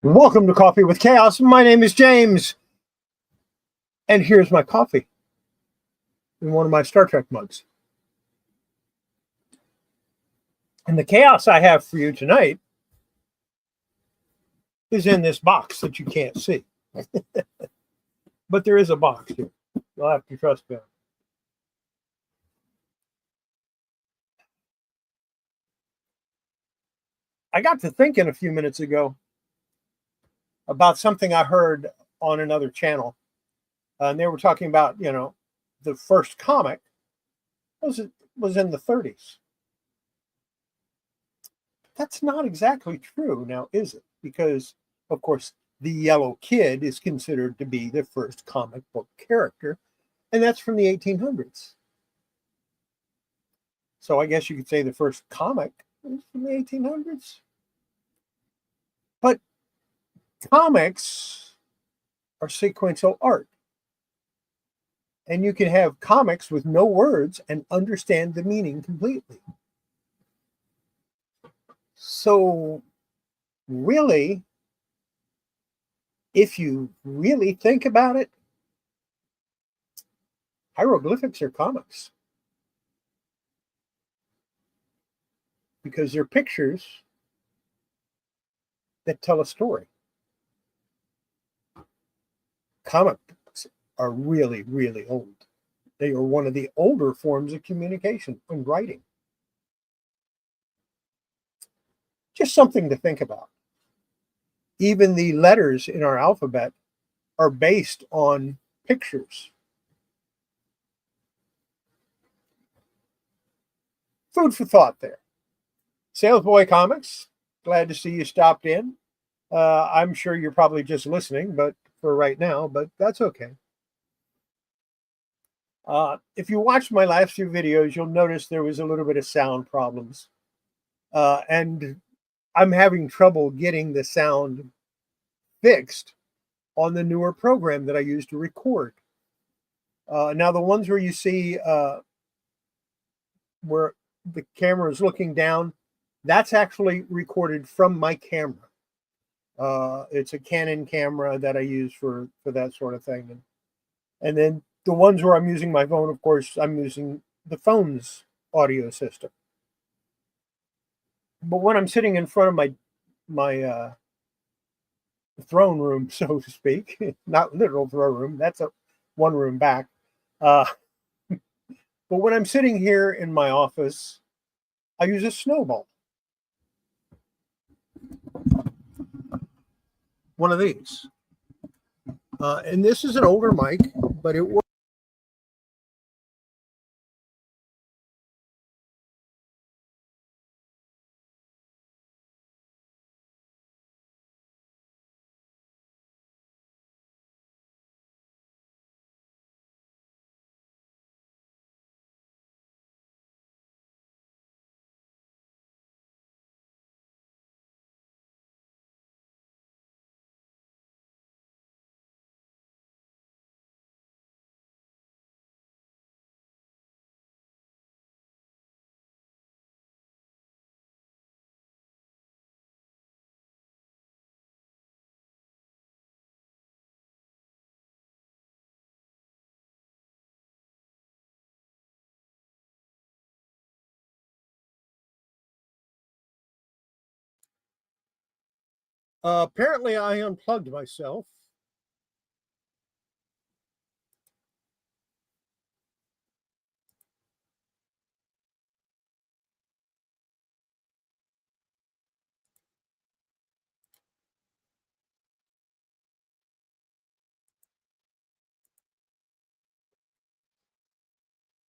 Welcome to Coffee with Chaos. My name is James, and here's my coffee in one of my Star Trek mugs. And the chaos I have for you tonight is in this box that you can't see. But there is a box here. You'll have to trust me. I got to thinking a few minutes ago about something I heard on another channel. And they were talking about, the first comic was in the 30s. That's not exactly true now, is it? Because, of course, the Yellow Kid is considered to be the first comic book character, and that's from the 1800s. So I guess you could say the first comic is from the 1800s. But comics are sequential art. And you can have comics with no words and understand the meaning completely. So, really, if you really think about it, hieroglyphics are comics. Because they're pictures that tell a story. Comic books are really, really old. They are one of the older forms of communication and writing. Just something to think about. Even the letters in our alphabet are based on pictures. Food for thought there. Salesboy Comics, glad to see you stopped in. I'm sure you're probably just listening, but for right now, but that's okay. If you watched my last few videos, you'll notice there was a little bit of sound problems. And I'm having trouble getting the sound fixed on the newer program that I use to record. Now, the ones where you see where the camera is looking down, that's actually recorded from my camera. It's a Canon camera that I use for that sort of thing. And then the ones where I'm using my phone, of course, I'm using the phone's audio system. But when I'm sitting in front of my throne room, so to speak, not literal throne room, that's a one room back. But when I'm sitting here in my office, I use a snowball. One of these. And this is an older mic, but it works. Apparently, I unplugged myself.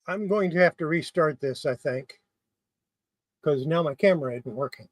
I'm going to have to restart this, I think, because now my camera isn't working.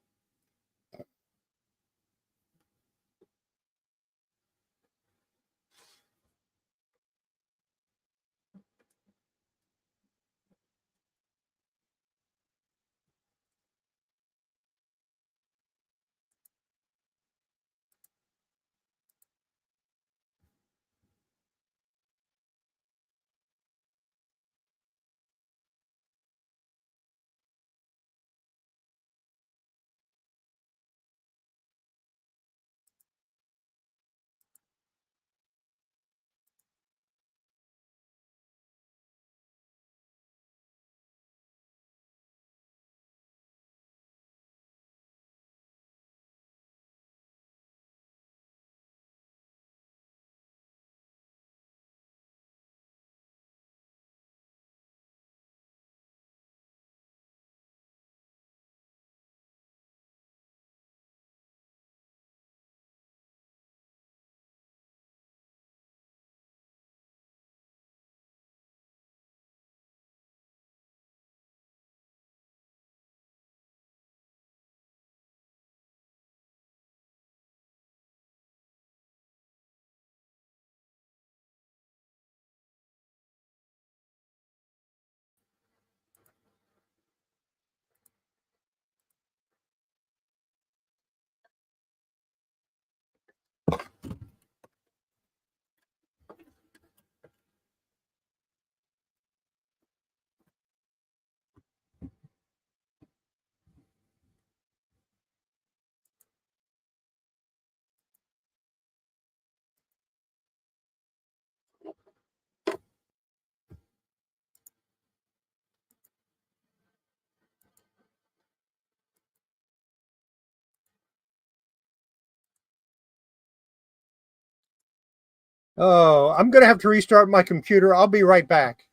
Oh, I'm going to have to restart my computer. I'll be right back.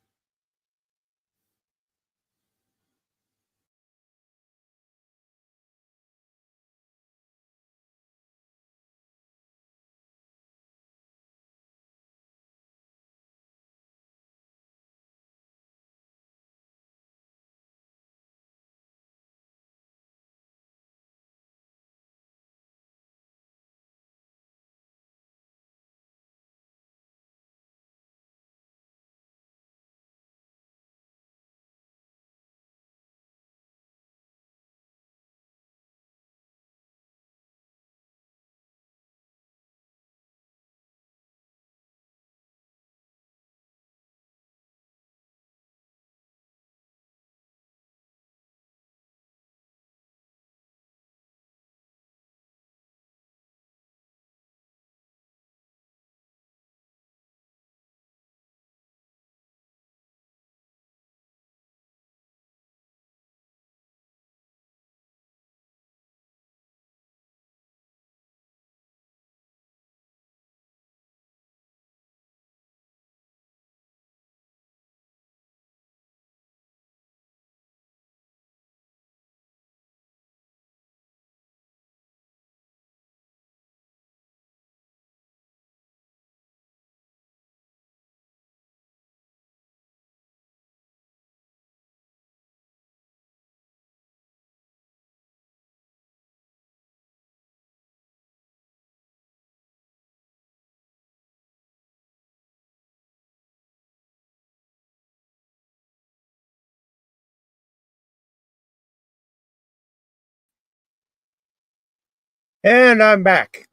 And I'm back.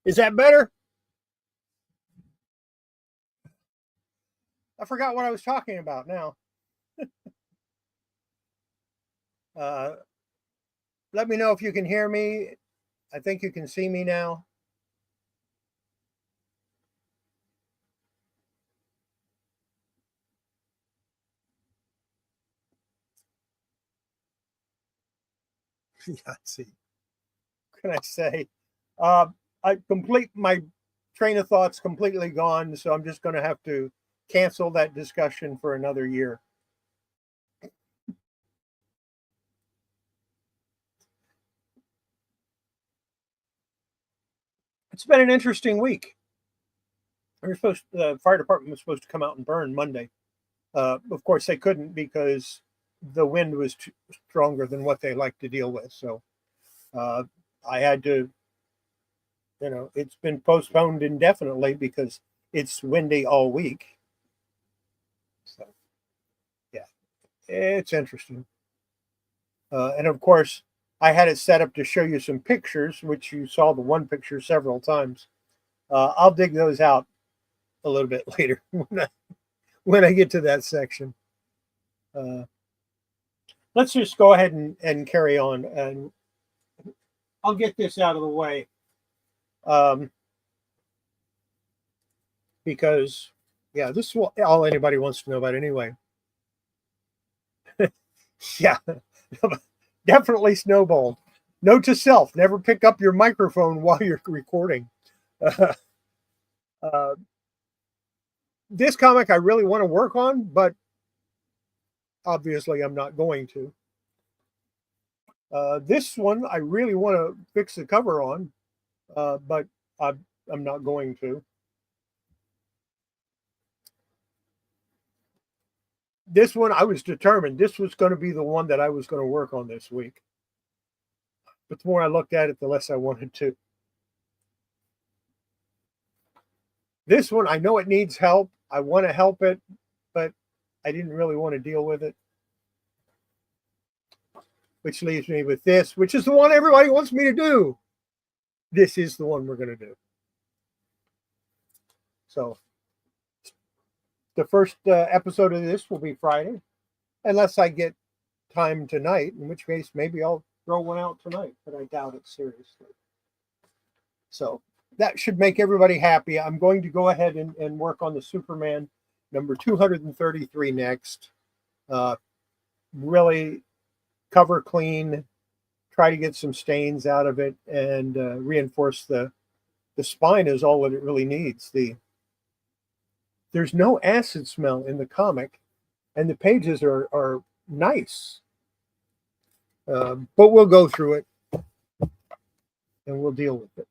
Is that better? I forgot what I was talking about now. Uh, Let me know if you can hear me. I think you can see me now. Let's see. What can I say? Uh, my train of thoughts completely gone, so I'm just going to have to cancel that discussion for another year. It's been an interesting week. The fire department was supposed to come out and burn Monday. Of course, they couldn't because the wind was stronger than what they like to deal with. So uh, I had to, it's been postponed indefinitely because it's windy all week. So yeah, it's interesting. And of course, I had it set up to show you some pictures, which you saw the one picture several times. I'll dig those out a little bit later when I get to that section. Uh, let's just go ahead and carry on, and I'll get this out of the way um, because, yeah, this is all anybody wants to know about anyway. Yeah, definitely snowballed. Note to self: never pick up your microphone while you're recording. Uh, this comic I really want to work on, but obviously I'm not going to. This one I really want to fix the cover on, but I'm not going to. This one I was determined this was going to be the one that I was going to work on this week. But the more I looked at it, the less I wanted to. This one, I know it needs help. I want to help it, but I didn't really want to deal with it. Which leaves me with this, which is the one everybody wants me to do. This is the one we're going to do. So the first episode of this will be Friday, unless I get time tonight, in which case maybe I'll throw one out tonight, but I doubt it seriously. So that should make everybody happy. I'm going to go ahead and work on the Superman number 233 next. Really cover clean, try to get some stains out of it, and reinforce the The spine is all that it really needs. There's no acid smell in the comic, and the pages are nice. But we'll go through it and we'll deal with it.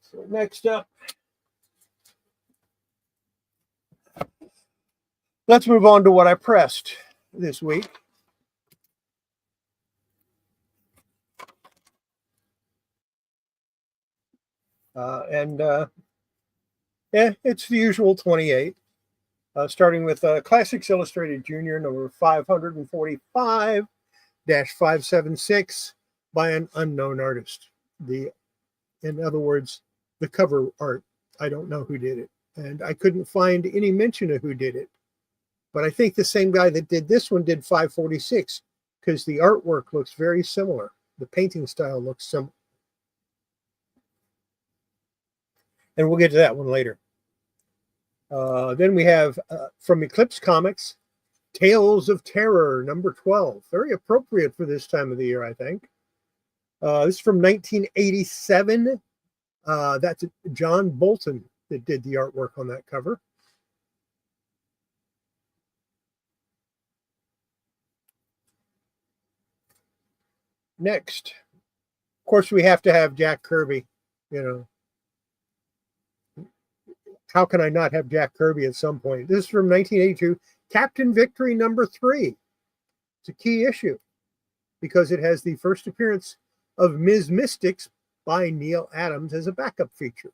So next up, let's move on to what I pressed this week. Yeah, it's the usual 28, starting with Classics Illustrated Junior number 545-576 by an unknown artist. In other words, the cover art, I don't know who did it, and I couldn't find any mention of who did it. But I think the same guy that did this one did 546, because the artwork looks very similar. The painting style looks similar. And we'll get to that one later. Then we have from Eclipse Comics, Tales of Terror, number 12. Very appropriate for this time of the year, I think. This is from 1987. That's John Bolton that did the artwork on that cover. Next, of course, we have to have Jack Kirby. You know, how can I not have Jack Kirby at some point? This is from 1982, Captain Victory number 3. It's a key issue because it has the first appearance of Ms. Mystics by Neil Adams as a backup feature.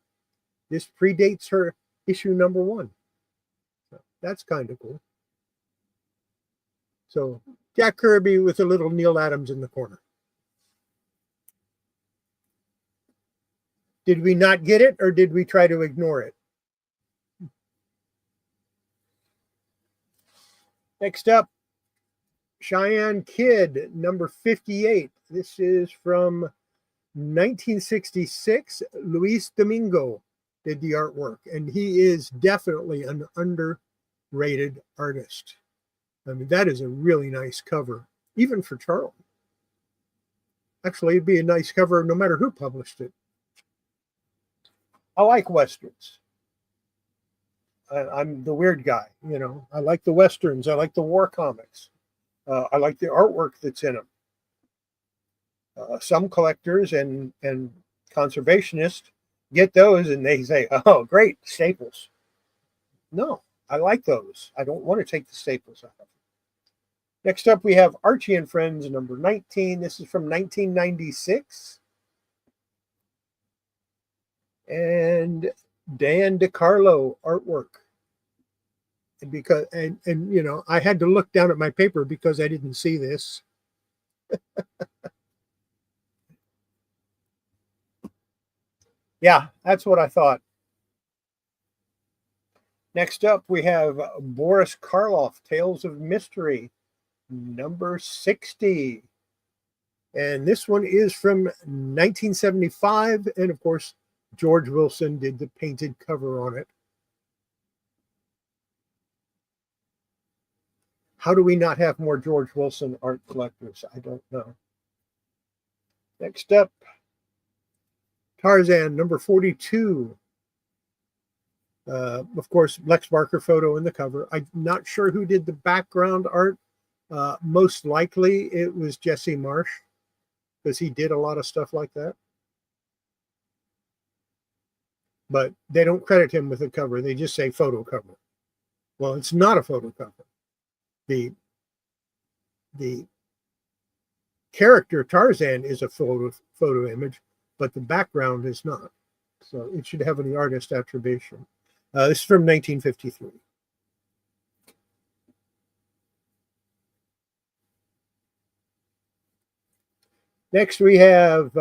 This predates her issue number 1. So that's kind of cool. So Jack Kirby with a little Neil Adams in the corner. Did we not get it, or did we try to ignore it? Next up, Cheyenne Kid, number 58. This is from 1966. Luis Domingo did the artwork, and he is definitely an underrated artist. I mean, that is a really nice cover, even for Charlton. Actually, it'd be a nice cover no matter who published it. I like Westerns. I'm the weird guy, you know. I like the Westerns. I like the war comics. I like the artwork that's in them. Some collectors and conservationists get those and they say, oh, great, staples. No, I like those. I don't want to take the staples out of them. Next up, we have Archie and Friends, number 19. This is from 1996. And Dan DiCarlo artwork. And because and you know, I had to look down at my paper because I didn't see this. Yeah, that's what I thought. Next up, we have Boris Karloff, Tales of Mystery, number 60. And this one is from 1975. And of course, George Wilson did the painted cover on it. How do we not have more George Wilson art collectors? I don't know. Next up, Tarzan, number 42. Of course, Lex Barker photo in the cover. I'm not sure who did the background art. Most likely it was Jesse Marsh, because he did a lot of stuff like that. But they don't credit him with a cover. They just say photo cover. Well, it's not a photo cover. The character Tarzan is a photo image, but the background is not. So it should have the artist attribution. This is from 1953. Next, we have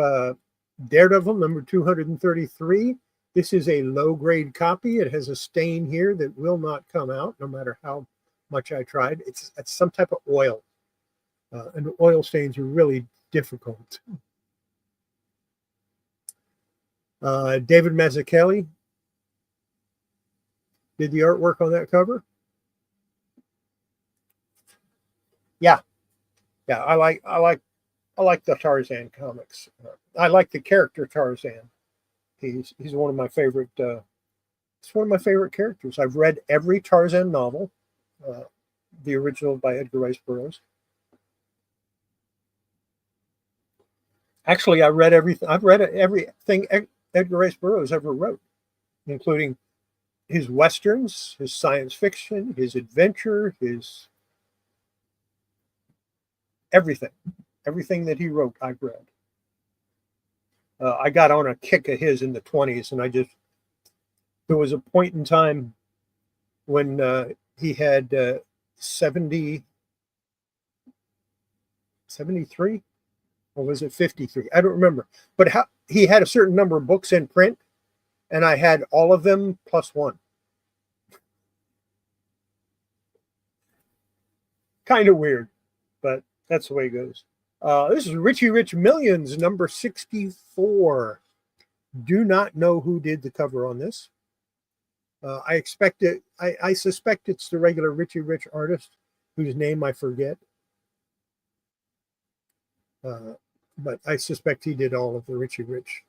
Daredevil, number 233. This is a low-grade copy. It has a stain here that will not come out, no matter how much I tried. It's some type of oil. And oil stains are really difficult. David Mazzucchelli did the artwork on that cover. Yeah, I like I like the Tarzan comics. I like the character Tarzan. He's one of my favorite. It's one of my favorite characters. I've read every Tarzan novel, uh, the original by Edgar Rice Burroughs. Actually, I read everything. I've read everything Edgar Rice Burroughs ever wrote, including his westerns, his science fiction, his adventure, his everything. Everything that he wrote, I've read. I got on a kick of his in the 20s, and there was a point in time when he had 70, 73, or was it 53? I don't remember. But he had a certain number of books in print, and I had all of them plus one. Kind of weird, but that's the way it goes. This is Richie Rich Millions, number 64. Do not know who did the cover on this. I expect it. I suspect it's the regular Richie Rich artist, whose name I forget. But I suspect he did all of the Richie Rich.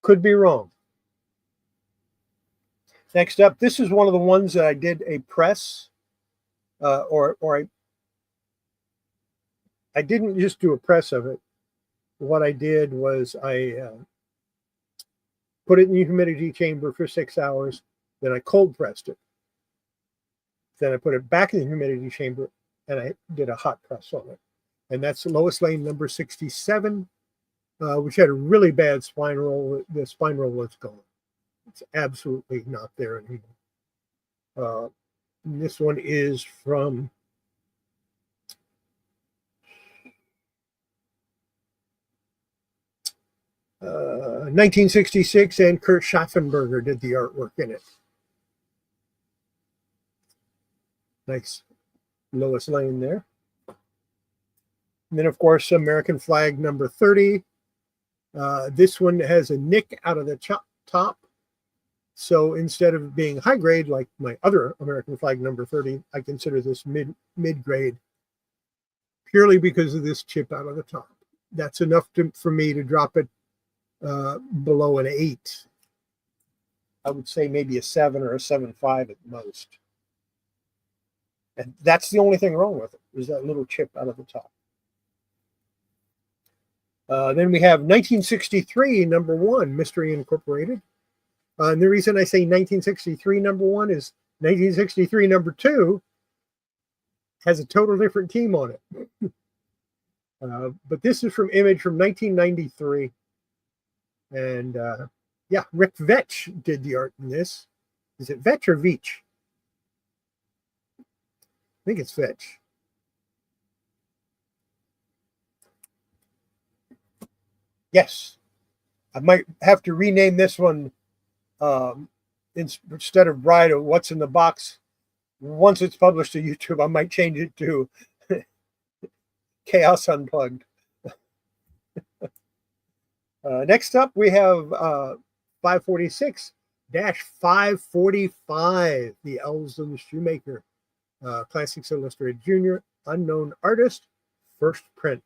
Could be wrong. Next up, this is one of the ones that I did a press, or I didn't just do a press of it. What I did was I put it in the humidity chamber for 6 hours. Then I cold pressed it. Then I put it back in the humidity chamber and I did a hot press on it. And that's Lois Lane number 67, which had a really bad spine roll. The spine roll is gone. It's absolutely not there anymore. This one is from 1966, and Kurt Schaffenberger did the artwork in it. Nice Lois Lane there. And then, of course, American flag number 30. This one has a nick out of the top. So instead of being high grade like my other American flag number 30, I consider this mid grade purely because of this chip out of the top. That's enough for me to drop it below an 8. I would say maybe a 7 or a 7.5 at most. And that's the only thing wrong with it, is that little chip out of the top. Then we have 1963, number 1, Mystery Incorporated. And the reason I say 1963, number 1 is 1963, number 2 has a total different team on it. But this is from Image from 1993. And yeah, Rick Vetch did the art in this. Is it Vetch or Veach? I think it's Vetch. Yes. I might have to rename this one instead of Bride of What's in the Box. Once it's published to YouTube, I might change it to Chaos Unplugged. Next up, we have 546-545, the Elsdon Shoemaker, Classics Illustrated Junior, unknown artist, first print.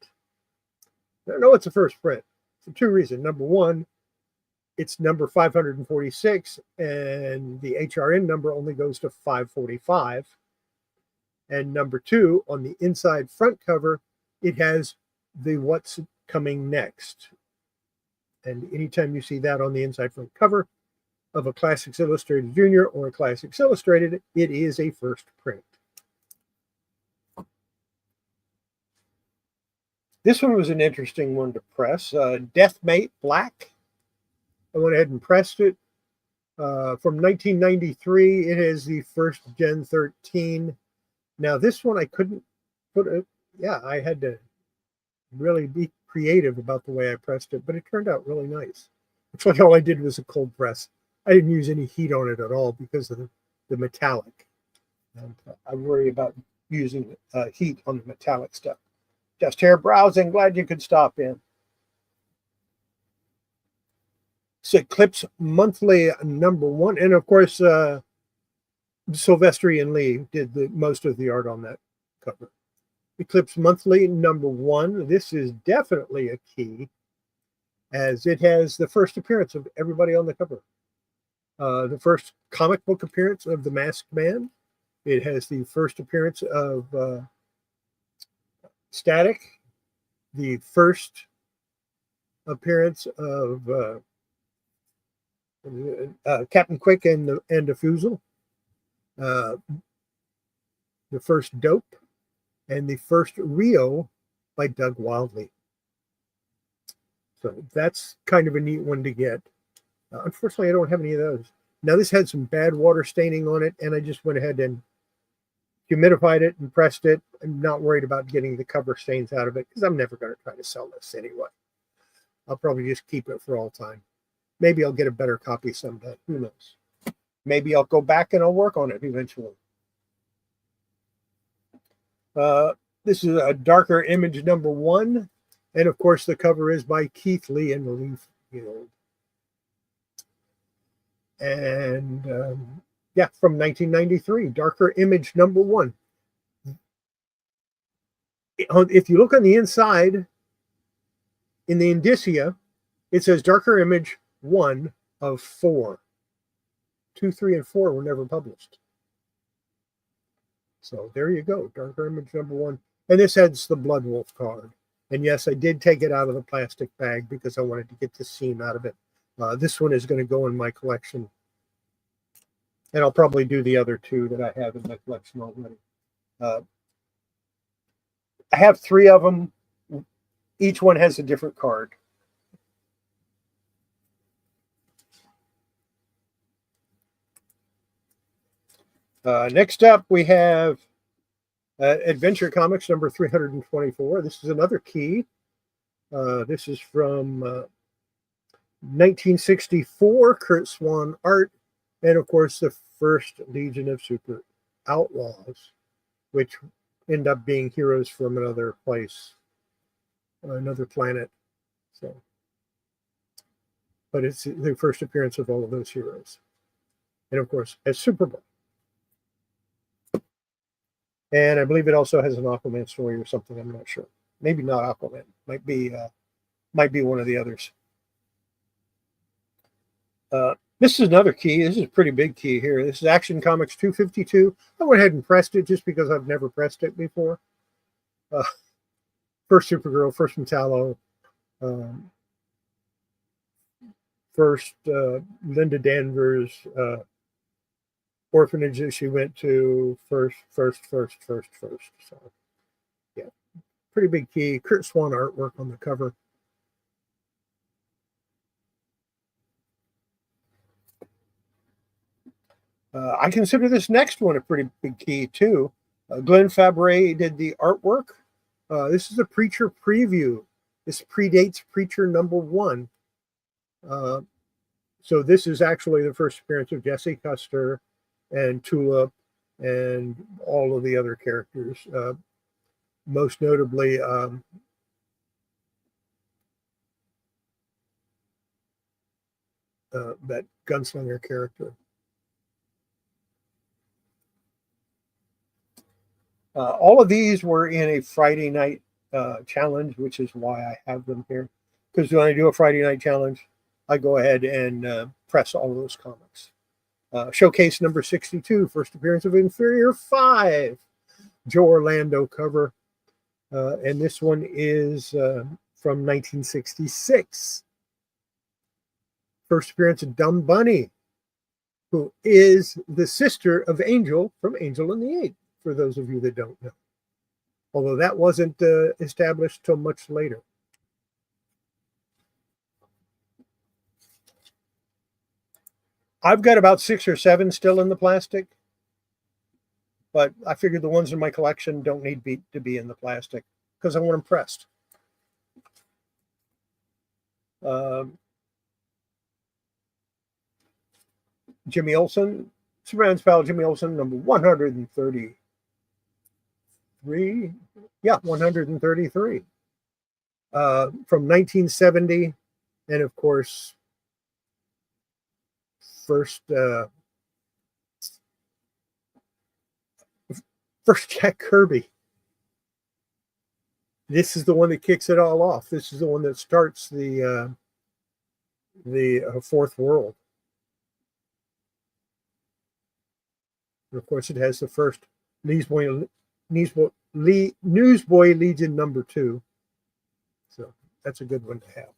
I know it's a first print for two reasons. Number one, it's number 546, and the HRN number only goes to 545. And number two, on the inside front cover, it has the what's coming next. And anytime you see that on the inside front cover of a Classics Illustrated Junior or a Classics Illustrated, it is a first print. This one was an interesting one to press. Deathmate Black. I went ahead and pressed it. From 1993, it is the first Gen 13. Now, this one I couldn't put it. Yeah, I had to really be creative about the way I pressed it, but it turned out really nice. Actually, all I did was a cold press. I didn't use any heat on it at all because of the metallic. And I worry about using heat on the metallic stuff. Just here browsing. Glad you could stop in. It's Eclipse Monthly number 1. And of course, Silvestri and Lee did most of the art on that cover. Eclipse Monthly #1. This is definitely a key, as it has the first appearance of everybody on the cover. The first comic book appearance of the Masked Man. It has the first appearance of Static, the first appearance of Captain Quick and the Diffusal, the first Dope, and the first Rio by Doug Wildley. So that's kind of a neat one to get. Unfortunately, I don't have any of those. Now, this had some bad water staining on it, and I just went ahead and humidified it and pressed it. I'm not worried about getting the cover stains out of it because I'm never going to try to sell this anyway. I'll probably just keep it for all time. Maybe I'll get a better copy someday. Who knows? Maybe I'll go back and I'll work on it eventually. This is a darker image #1. And of course, the cover is by Keith Lee and Leaf Field. And yeah, from 1993, darker image #1. If you look on the inside, in the indicia, it says darker image 1 of 4. 2, 3, and 4 were never published. So there you go, darker image #1. And this has the Blood Wolf card. And yes, I did take it out of the plastic bag because I wanted to get the seam out of it. This one is going to go in my collection. And I'll probably do the other two that I have in my collection already. I have 3 of them. Each one has a different card. Next up, we have Adventure Comics number 324. This is another key. This is from 1964, Kurt Swan art, and of course the first Legion of Super Outlaws, which end up being heroes from another place, another planet. So, but it's the first appearance of all of those heroes, and of course as Superboy. And I believe it also has an Aquaman story or something. I'm not sure. Maybe not Aquaman. Might be one of the others. This is another key. This is a pretty big key here. This is Action Comics 252. I went ahead and pressed it just because I've never pressed it before. First Supergirl, first Metallo, first Linda Danvers, orphanage that she went to, first. So, yeah, pretty big key. Kurt Swan artwork on the cover. I consider this next one a pretty big key too. Glenn Fabry did the artwork. This is a Preacher preview. This predates Preacher #1. So this is actually the first appearance of Jesse Custer and Tulip and all of the other characters. Most notably, that gunslinger character. All of these were in a Friday night challenge, which is why I have them here. Because when I do a Friday night challenge, I go ahead and press all of those comics. Showcase number 62, first appearance of Inferior 5, Joe Orlando cover. And this one is from 1966. First appearance of Dumb Bunny, who is the sister of Angel from Angel and the Eight, for those of you that don't know. Although that wasn't established till much later. I've got about 6 or 7 still in the plastic, but I figured the ones in my collection don't need to be in the plastic because I want them pressed. Jimmy Olsen, Superman's pal Jimmy Olsen, number 133. Yeah, 133. From 1970, and of course, first Jack Kirby. This is the one that kicks it all off. This is the one that starts the fourth world. And of course, it has the first Newsboy Legion #2. So that's a good one to have.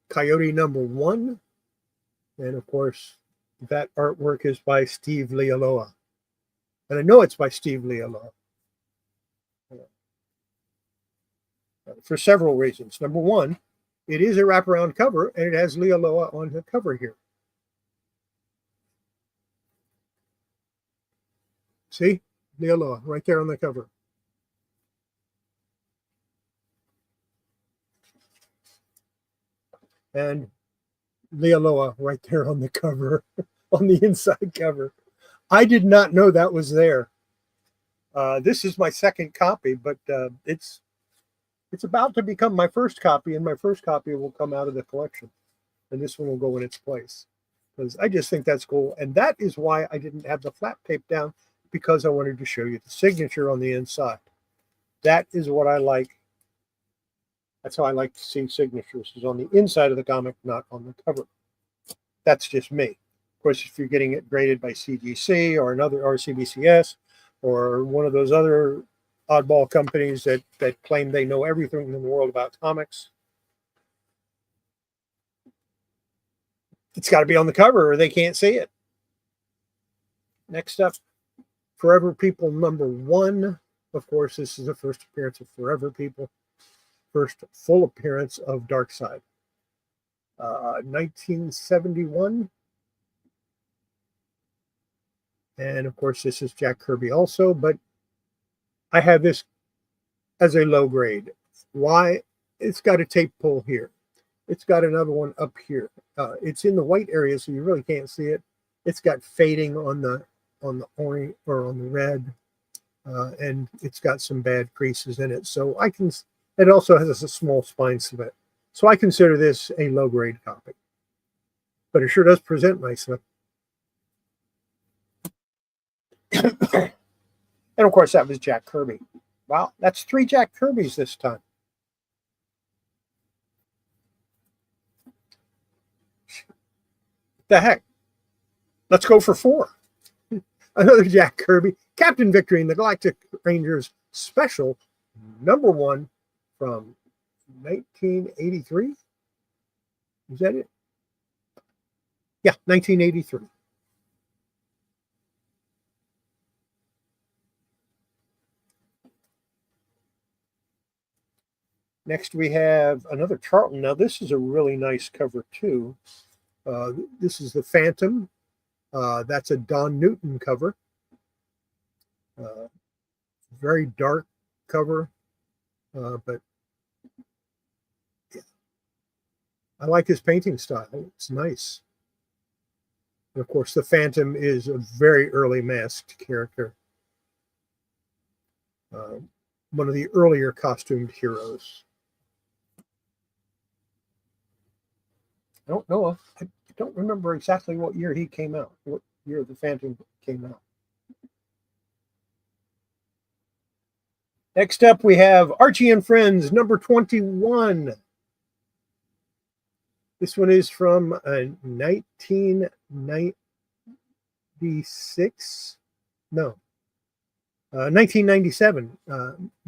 Coyote #1. And of course, that artwork is by Steve Lealoa. And I know it's by Steve Lealoa. For several reasons. Number one, it is a wraparound cover, and it has Lealoa on the cover here. See? Lealoa right there on the cover. And Lealoa right there on the cover, on the inside cover. I did not know that was there. This is my second copy, but it's about to become my first copy, and my first copy will come out of the collection, and this one will go in its place, because I just think that's cool. And that is why I didn't have the flap tape down, because I wanted to show you the signature on the inside. That is what I like. That's how I like to see signatures, is on the inside of the comic, not on the cover. That's just me. Of course, if you're getting it graded by CGC or another, or CBCS, or one of those other oddball companies that claim they know everything in the world about comics, it's got to be on the cover or they can't see it. Next up, Forever People #1. Of course, this is the first appearance of Forever People, first full appearance of Darkseid. 1971. And of course, this is Jack Kirby also, but I have this as a low grade. Why? It's got a tape pull here. It's got another one up here. It's in the white area, so you really can't see it. It's got fading on the orange or on the red, and it's got some bad creases in it. So I can. It also has a small spine cement. So I consider this a low grade copy, but it sure does present nicely. And of course, that was Jack Kirby. Wow, that's 3 Jack Kirbys this time. The heck? Let's go for 4. Another Jack Kirby. Captain Victory and the Galactic Rangers Special #1 from 1983. Is that it? Yeah, 1983. Next, we have another Charlton. Now, this is a really nice cover, too. This is the Phantom. That's a Don Newton cover. Very dark cover, but yeah. I like his painting style. It's nice. And of course, the Phantom is a very early masked character. One of the earlier costumed heroes. I don't know. I don't remember exactly what year he came out, what year the Phantom came out. Next up, we have Archie and Friends #21. This one is from 1996. No, 1997.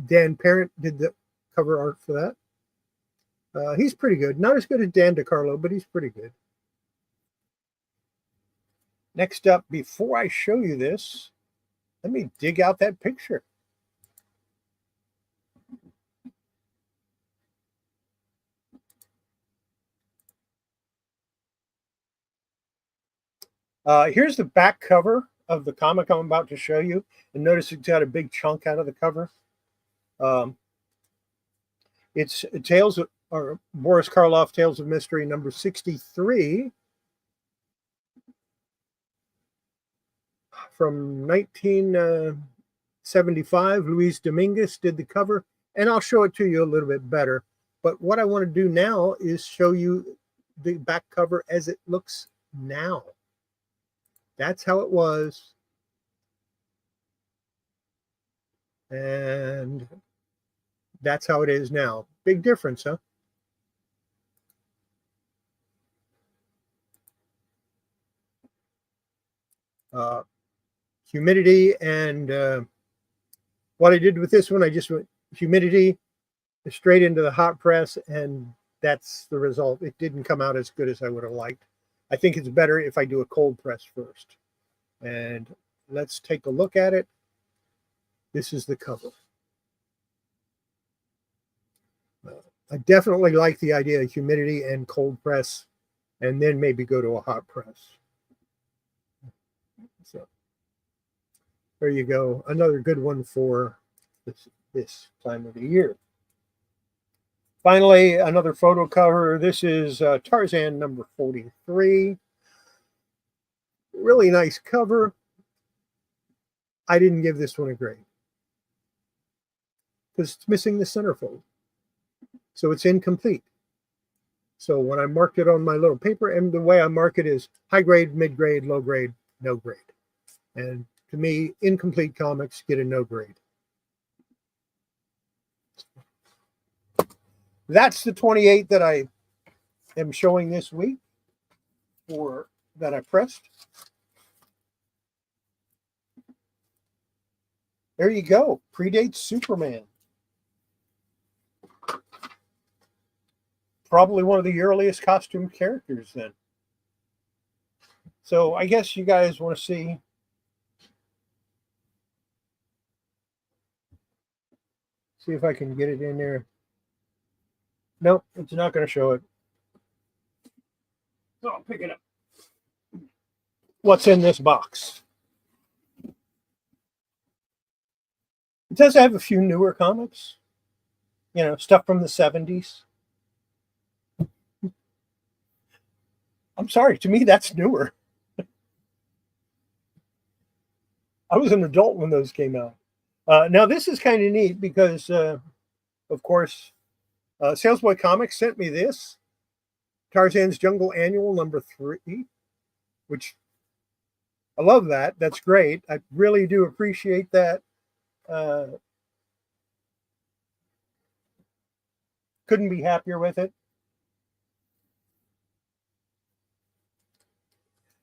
Dan Parent did the cover art for that. He's pretty good. Not as good as Dan DeCarlo, but he's pretty good. Next up, before I show you this, let me dig out that picture. Here's the back cover of the comic I'm about to show you. And notice it's got a big chunk out of the cover. It's Tales of, or Boris Karloff, Tales of Mystery #63 from 1975. Luis Dominguez did the cover, and I'll show it to you a little bit better. But what I want to do now is show you the back cover as it looks now. That's how it was. And that's how it is now. Big difference, huh? Humidity and what I did with this one, I just went humidity straight into the hot press, and that's the result. It didn't come out as good as I would have liked. I think it's better if I do a cold press first. And let's take a look at it. This is the cover. I definitely like the idea of humidity and cold press, and then maybe go to a hot press. So there you go. Another good one for this time of the year. Finally, another photo cover. This is Tarzan number 43. Really nice cover. I didn't give this one a grade because it's missing the centerfold. So it's incomplete. So when I marked it on my little paper, and the way I mark it is high grade, mid grade, low grade, no grade. And to me, incomplete comics get a no grade. That's the 28 that I am showing this week, or that I pressed. There you go. Predates Superman. Probably one of the earliest costume characters then. So I guess you guys want to see if I can get it in there. Nope, it's not going to show it. So I'll pick it up. What's in this box? It does have a few newer comics. You know, stuff from the 70s. I'm sorry, to me, that's newer. I was an adult when those came out. Now, this is kind of neat because, of course, Salesboy Comics sent me this. Tarzan's Jungle Annual number 3, which I love that. That's great. I really do appreciate that. Couldn't be happier with it.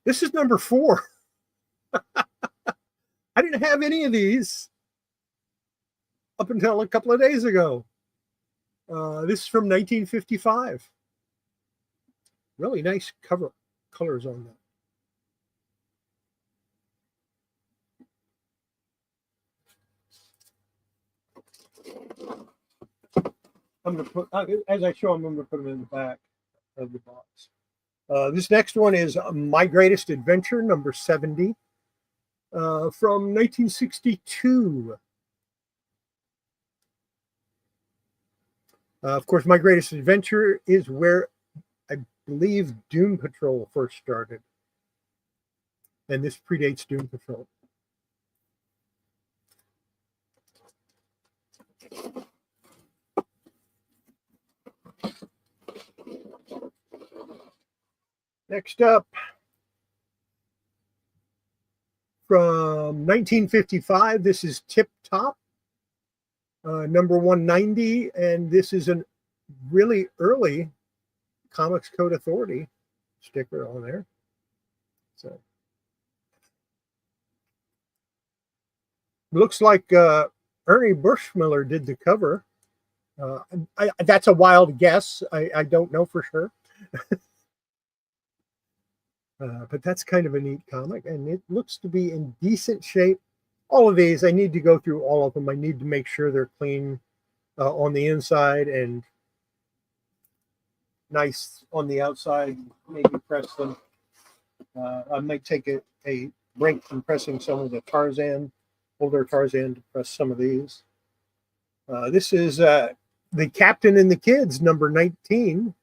This is number 4. I didn't have any of these up until a couple of days ago. This is from 1955. Really nice colors on that. I'm going to put, as I show them, I'm going to put them in the back of the box. This next one is My Greatest Adventure, number 70, from 1962. Of course, My Greatest Adventure is where I believe Doom Patrol first started. And this predates Doom Patrol. Next up, from 1955, this is Tip Top, number 190, and this is a really early Comics Code Authority sticker on there. So looks like Ernie Bushmiller did the cover. That's a wild guess. I don't know for sure. But that's kind of a neat comic, and it looks to be in decent shape. All of these, I need to go through all of them. I need to make sure they're clean on the inside and nice on the outside. Maybe press them. I might take a break from pressing some of the older Tarzan, to press some of these. This is The Captain and the Kids, number 19.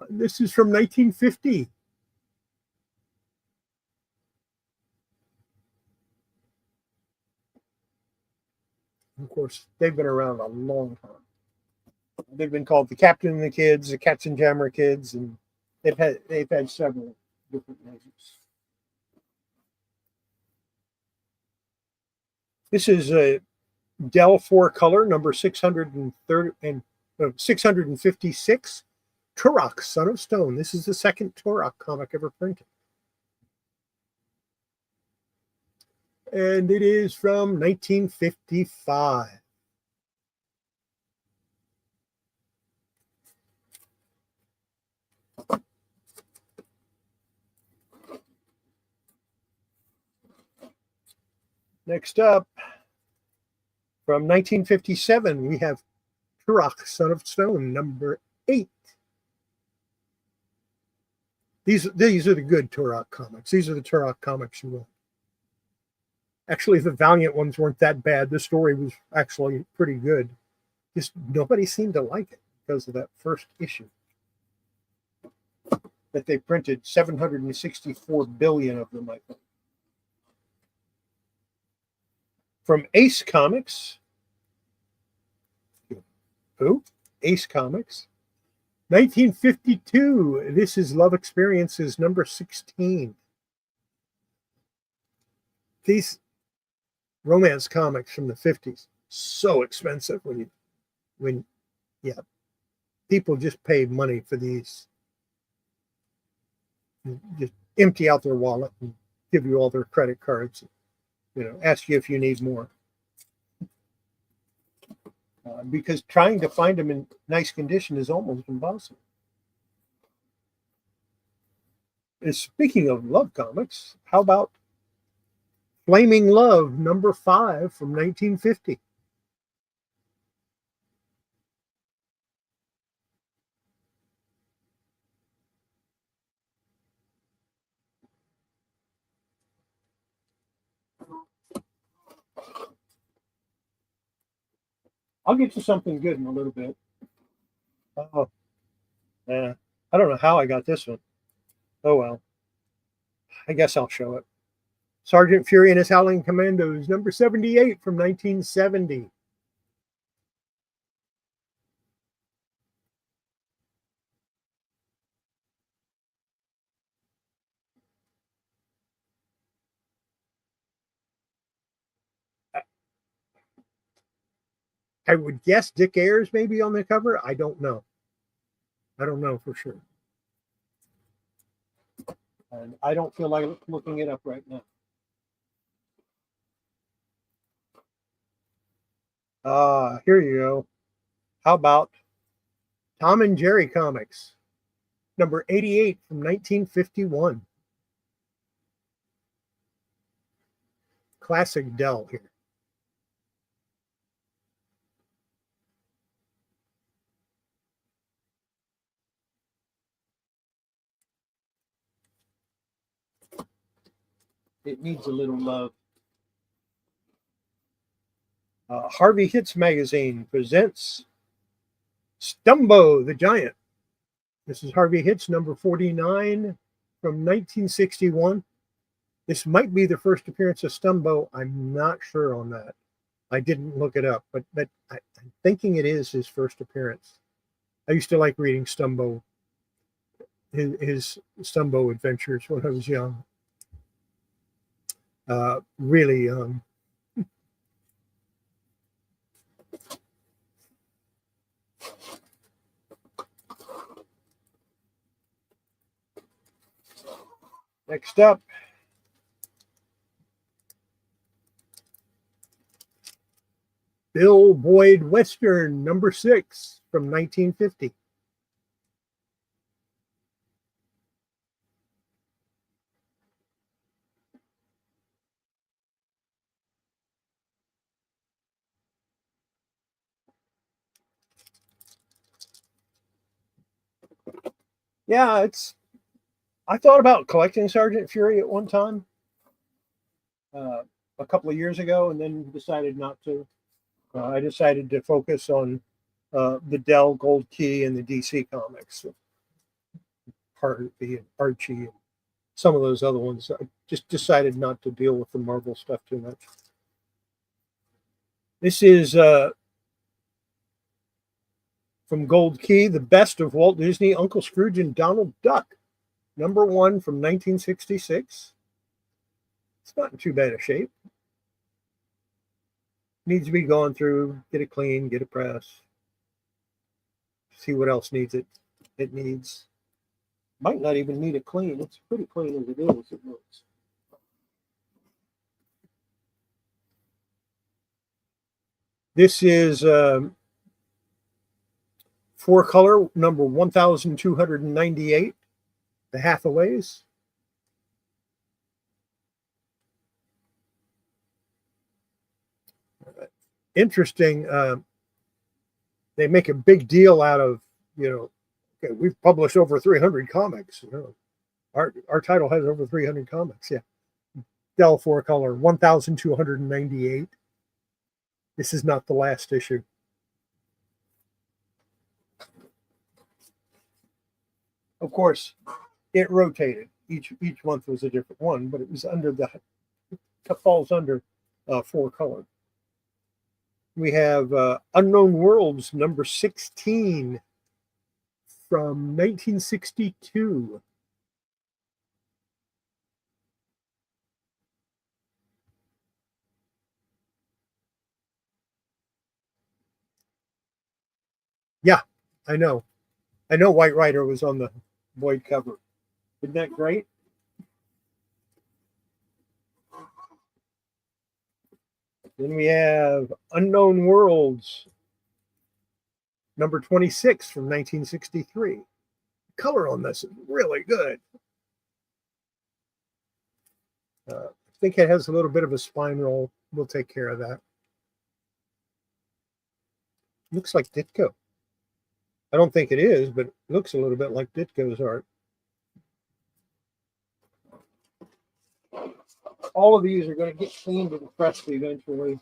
This is from 1950. Of course, they've been around a long time. They've been called the Captain and the Kids, the Katzenjammer Kids, and they've had several different names. This is a Dell 4-color number 630 and 656. Turok, Son of Stone. This is the second Turok comic ever printed. And it is from 1955. Next up, from 1957, we have Turok, Son of Stone, number 8. These are the good Turok comics. These are the Turok comics you want. Actually, the Valiant ones weren't that bad. The story was actually pretty good. Just nobody seemed to like it because of that first issue that they printed 764 billion of them, I think. From Ace Comics. Who? Ace Comics. 1952. This is Love Experiences number 16. These romance comics from the 50s, so expensive when people just pay money for these. Just empty out their wallet and give you all their credit cards. Ask you if you need more. Because trying to find them in nice condition is almost impossible. And speaking of love comics, how about Flaming Love number 5 from 1950? I'll get you something good in a little bit. Oh, yeah. I don't know how I got this one. Oh, well. I guess I'll show it. Sergeant Fury and his Howling Commandos, number 78 from 1970. I would guess Dick Ayers may be on the cover. I don't know. I don't know for sure. And I don't feel like looking it up right now. Here you go. How about Tom and Jerry Comics, number 88 from 1951. Classic Dell here. It needs a little love. Harvey Hits Magazine presents Stumbo the Giant. This is Harvey Hits number 49 from 1961. This might be the first appearance of Stumbo. I'm not sure on that. I didn't look it up, but I'm thinking it is his first appearance. I used to like reading Stumbo, his Stumbo adventures when I was young. Really young. Next up, Bill Boyd Western, number 6 from 1950. Yeah, I thought about collecting Sergeant Fury at one time, a couple of years ago, and then decided not to. I decided to focus on the Dell Gold Key and the DC comics, Harvey and Archie, and some of those other ones. I just decided not to deal with the Marvel stuff too much. This is from Gold Key, The Best of Walt Disney, Uncle Scrooge, and Donald Duck, number 1 from 1966. It's not in too bad a shape. Needs to be gone through, get it clean, get it pressed, see what else needs it. It needs, might not even need it clean. It's pretty clean as it is, it looks. This is 4-color, number 1298, the Hathaways. Interesting. They make a big deal out of, okay, we've published over 300 comics. Our title has over 300 comics. Yeah. Dell 4-color, 1298. This is not the last issue. Of course, it rotated. Each month was a different one, but it was falls under 4-color. We have Unknown Worlds, number 16 from 1962. Yeah, I know. I know White Rider was on the Void cover. Isn't that great? Then we have Unknown Worlds, number 26 from 1963. The color on this is really good. I think it has a little bit of a spine roll. We'll take care of that. Looks like Ditko. I don't think it is, but it looks a little bit like Ditko's art. All of these are going to get cleaned and pressed eventually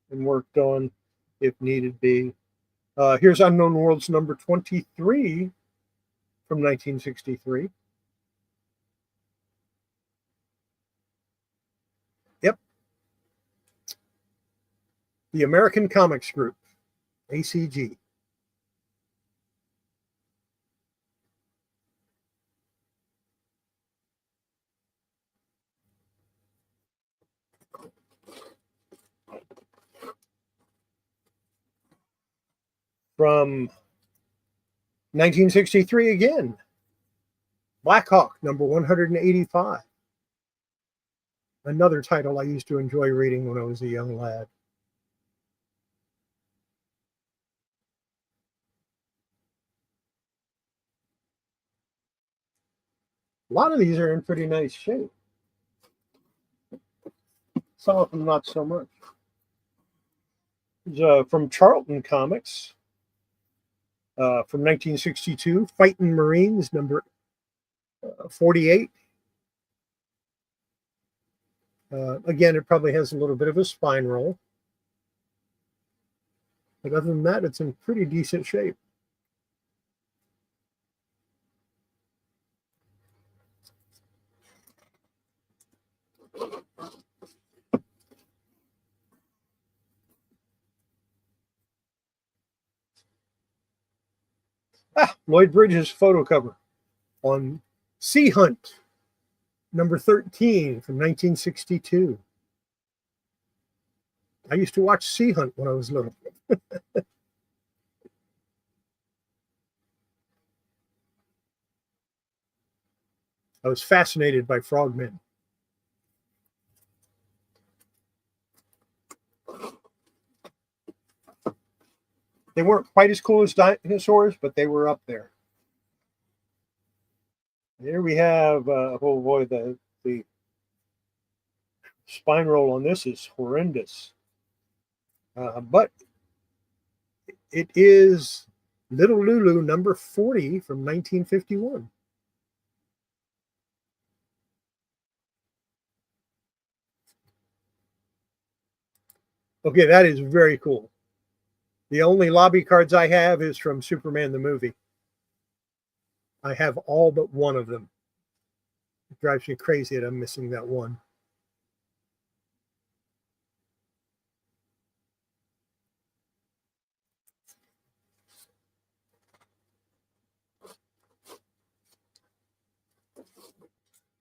and worked on if needed be. Here's Unknown Worlds number 23 from 1963. Yep. The American Comics Group, ACG. From 1963 again, Black Hawk, number 185. Another title I used to enjoy reading when I was a young lad. A lot of these are in pretty nice shape. Some of them not so much. From Charlton Comics, from 1962, Fighting Marines, number 48. Again, it probably has a little bit of a spine roll. But other than that, it's in pretty decent shape. Lloyd Bridges photo cover on Sea Hunt, number 13 from 1962. I used to watch Sea Hunt when I was little. I was fascinated by frogmen. They weren't quite as cool as dinosaurs, but they were up there. Here we have, oh boy, the spine roll on this is horrendous. But it is Little Lulu number 40 from 1951. Okay, that is very cool. The only lobby cards I have is from Superman the movie. I have all but one of them. It drives me crazy that I'm missing that one.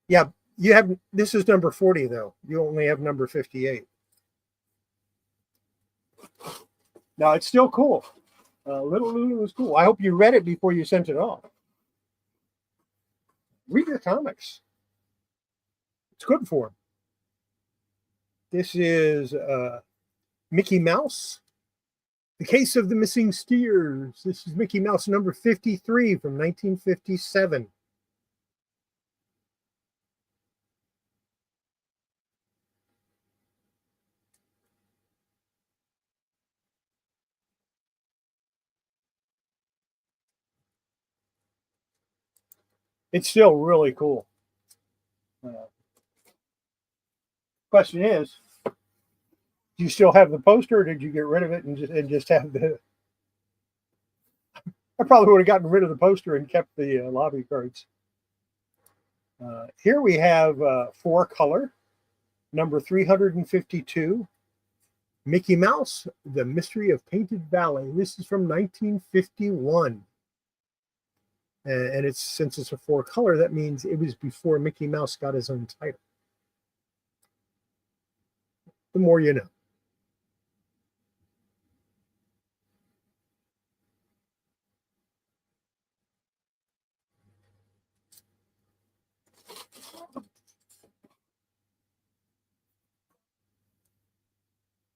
Yeah, you have, this is number 40 though. You only have number 58. Now, it's still cool. Little Lulu was cool. I hope you read it before you sent it off. Read your comics. It's good for them. This is Mickey Mouse, The Case of the Missing Steers. This is Mickey Mouse number 53 from 1957. It's still really cool. Question is, do you still have the poster, or did you get rid of it and just have the? I probably would have gotten rid of the poster and kept the lobby cards. Here we have 4-color, number 352, Mickey Mouse, The Mystery of Painted Valley. This is from 1951. And it's since it's a 4-color, that means it was before Mickey Mouse got his own title. The more you know.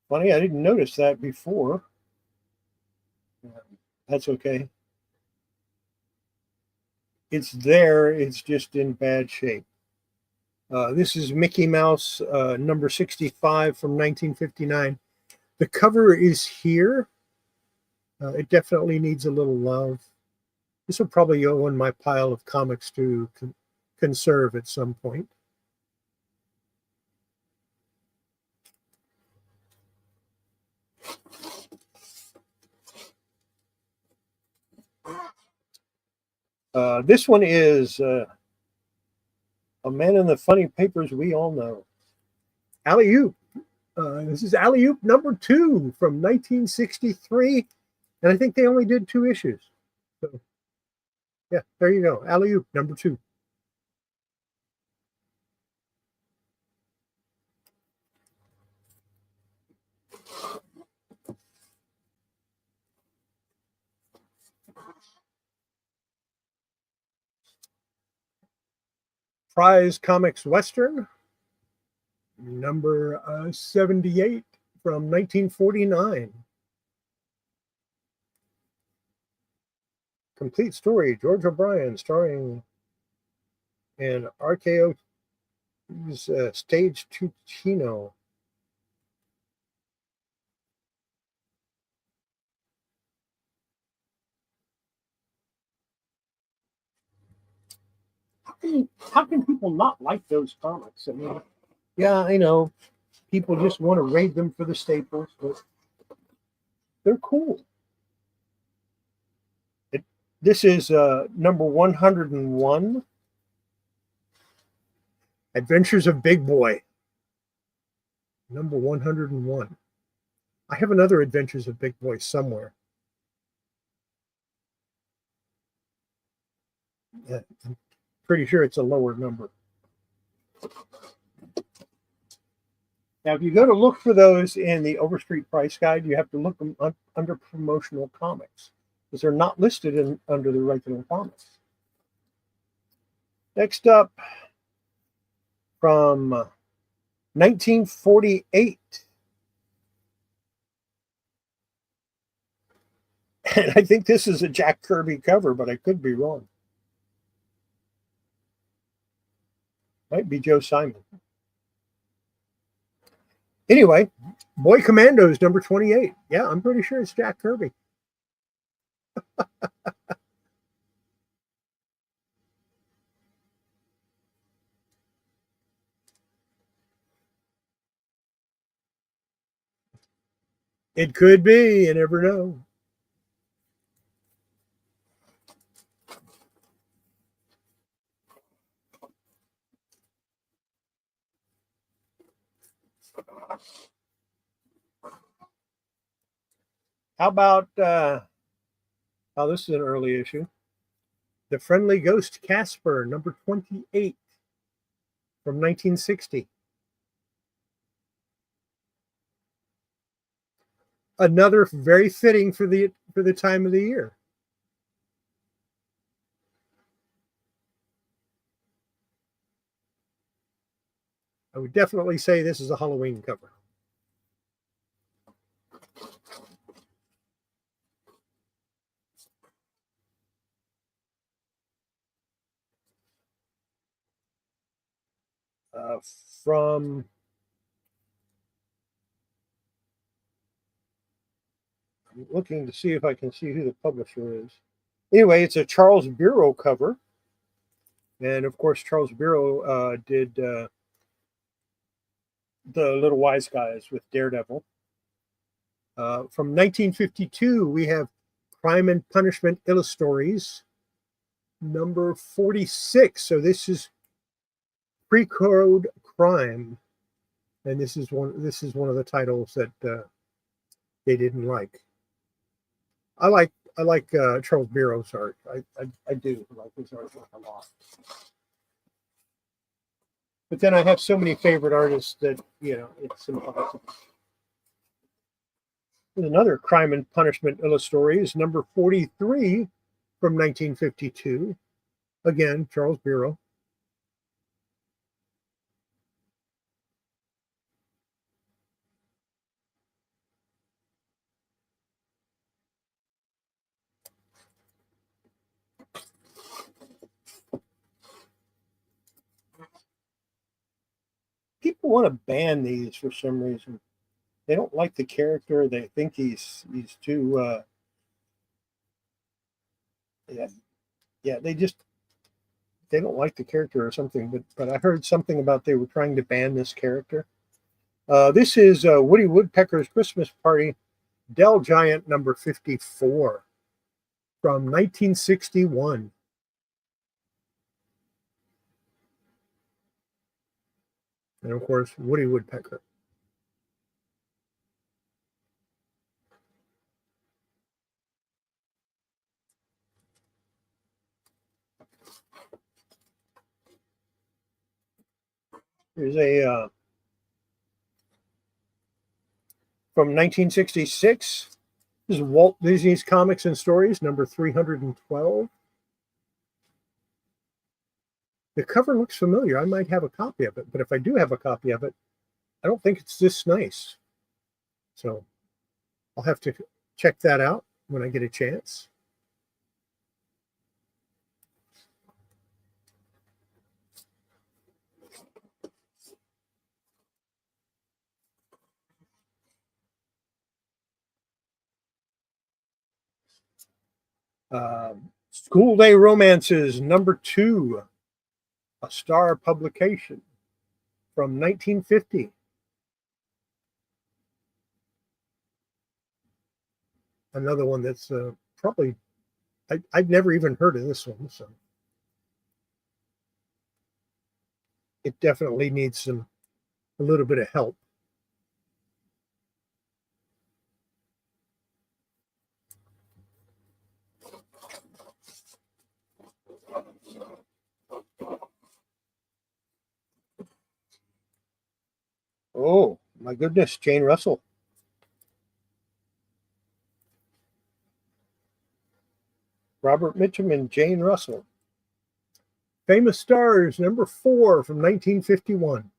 Funny, I didn't notice that before. That's okay. It's there, it's just in bad shape. This is Mickey Mouse number 65 from 1959. The cover is here. It definitely needs a little love. This will probably go in my pile of comics to conserve at some point. This one is A Man in the Funny Papers We All Know. Alley-oop. This is Alley-oop number 2 from 1963. And I think they only did 2 issues. So, yeah, there you go. Alley-oop number 2. Prize Comics Western, number 78 from 1949. Complete story, George O'Brien, starring in RKO Stage Tuccino. How can people not like those comics? I mean, yeah, I know people just want to raid them for the staples, but they're cool. This is number 101, Adventures of Big Boy. Number 101. I have another Adventures of Big Boy somewhere. I'm pretty sure it's a lower number. Now, if you go to look for those in the Overstreet Price Guide, you have to look them under promotional comics because they're not listed under the regular comics. Next up, from 1948. And I think this is a Jack Kirby cover, but I could be wrong. Might be Joe Simon. Anyway, Boy Commandos number 28. Yeah, I'm pretty sure it's Jack Kirby. It could be, you never know. How about, oh, this is an early issue. The Friendly Ghost Casper, number 28 from 1960. Another very fitting for the time of the year. I would definitely say this is a Halloween cover. From I'm looking to see if I can see who the publisher is. Anyway, it's a Charles Bureau cover. And of course, Charles Bureau did The Little Wise Guys with Daredevil. From 1952, we have Crime and Punishment Illustories, number 46. So this is Pre-Code Crime, and this is one of the titles that they didn't like. I like Charles Bureau's art. I do like his art a lot. But then I have so many favorite artists that it's impossible. There's another Crime and Punishment Illustories, number 43 from 1952. Again, Charles Bureau. People want to ban these for some reason. They don't like the character. They think he's too yeah. They don't like the character or something. But I heard something about they were trying to ban this character. This is Woody Woodpecker's Christmas Party, Dell Giant number 54 from 1961. And of course, Woody Woodpecker. There's a from 1966. This is Walt Disney's Comics and Stories, number 312. The cover looks familiar. I might have a copy of it, but if I do have a copy of it, I don't think it's this nice. So I'll have to check that out when I get a chance. School Day Romances, number 2, a Star publication from 1950. Another one that's probably, I've never even heard of this one, so it definitely needs a little bit of help. Oh, my goodness, Jane Russell. Robert Mitchum and Jane Russell. Famous Stars, number 4 from 1951.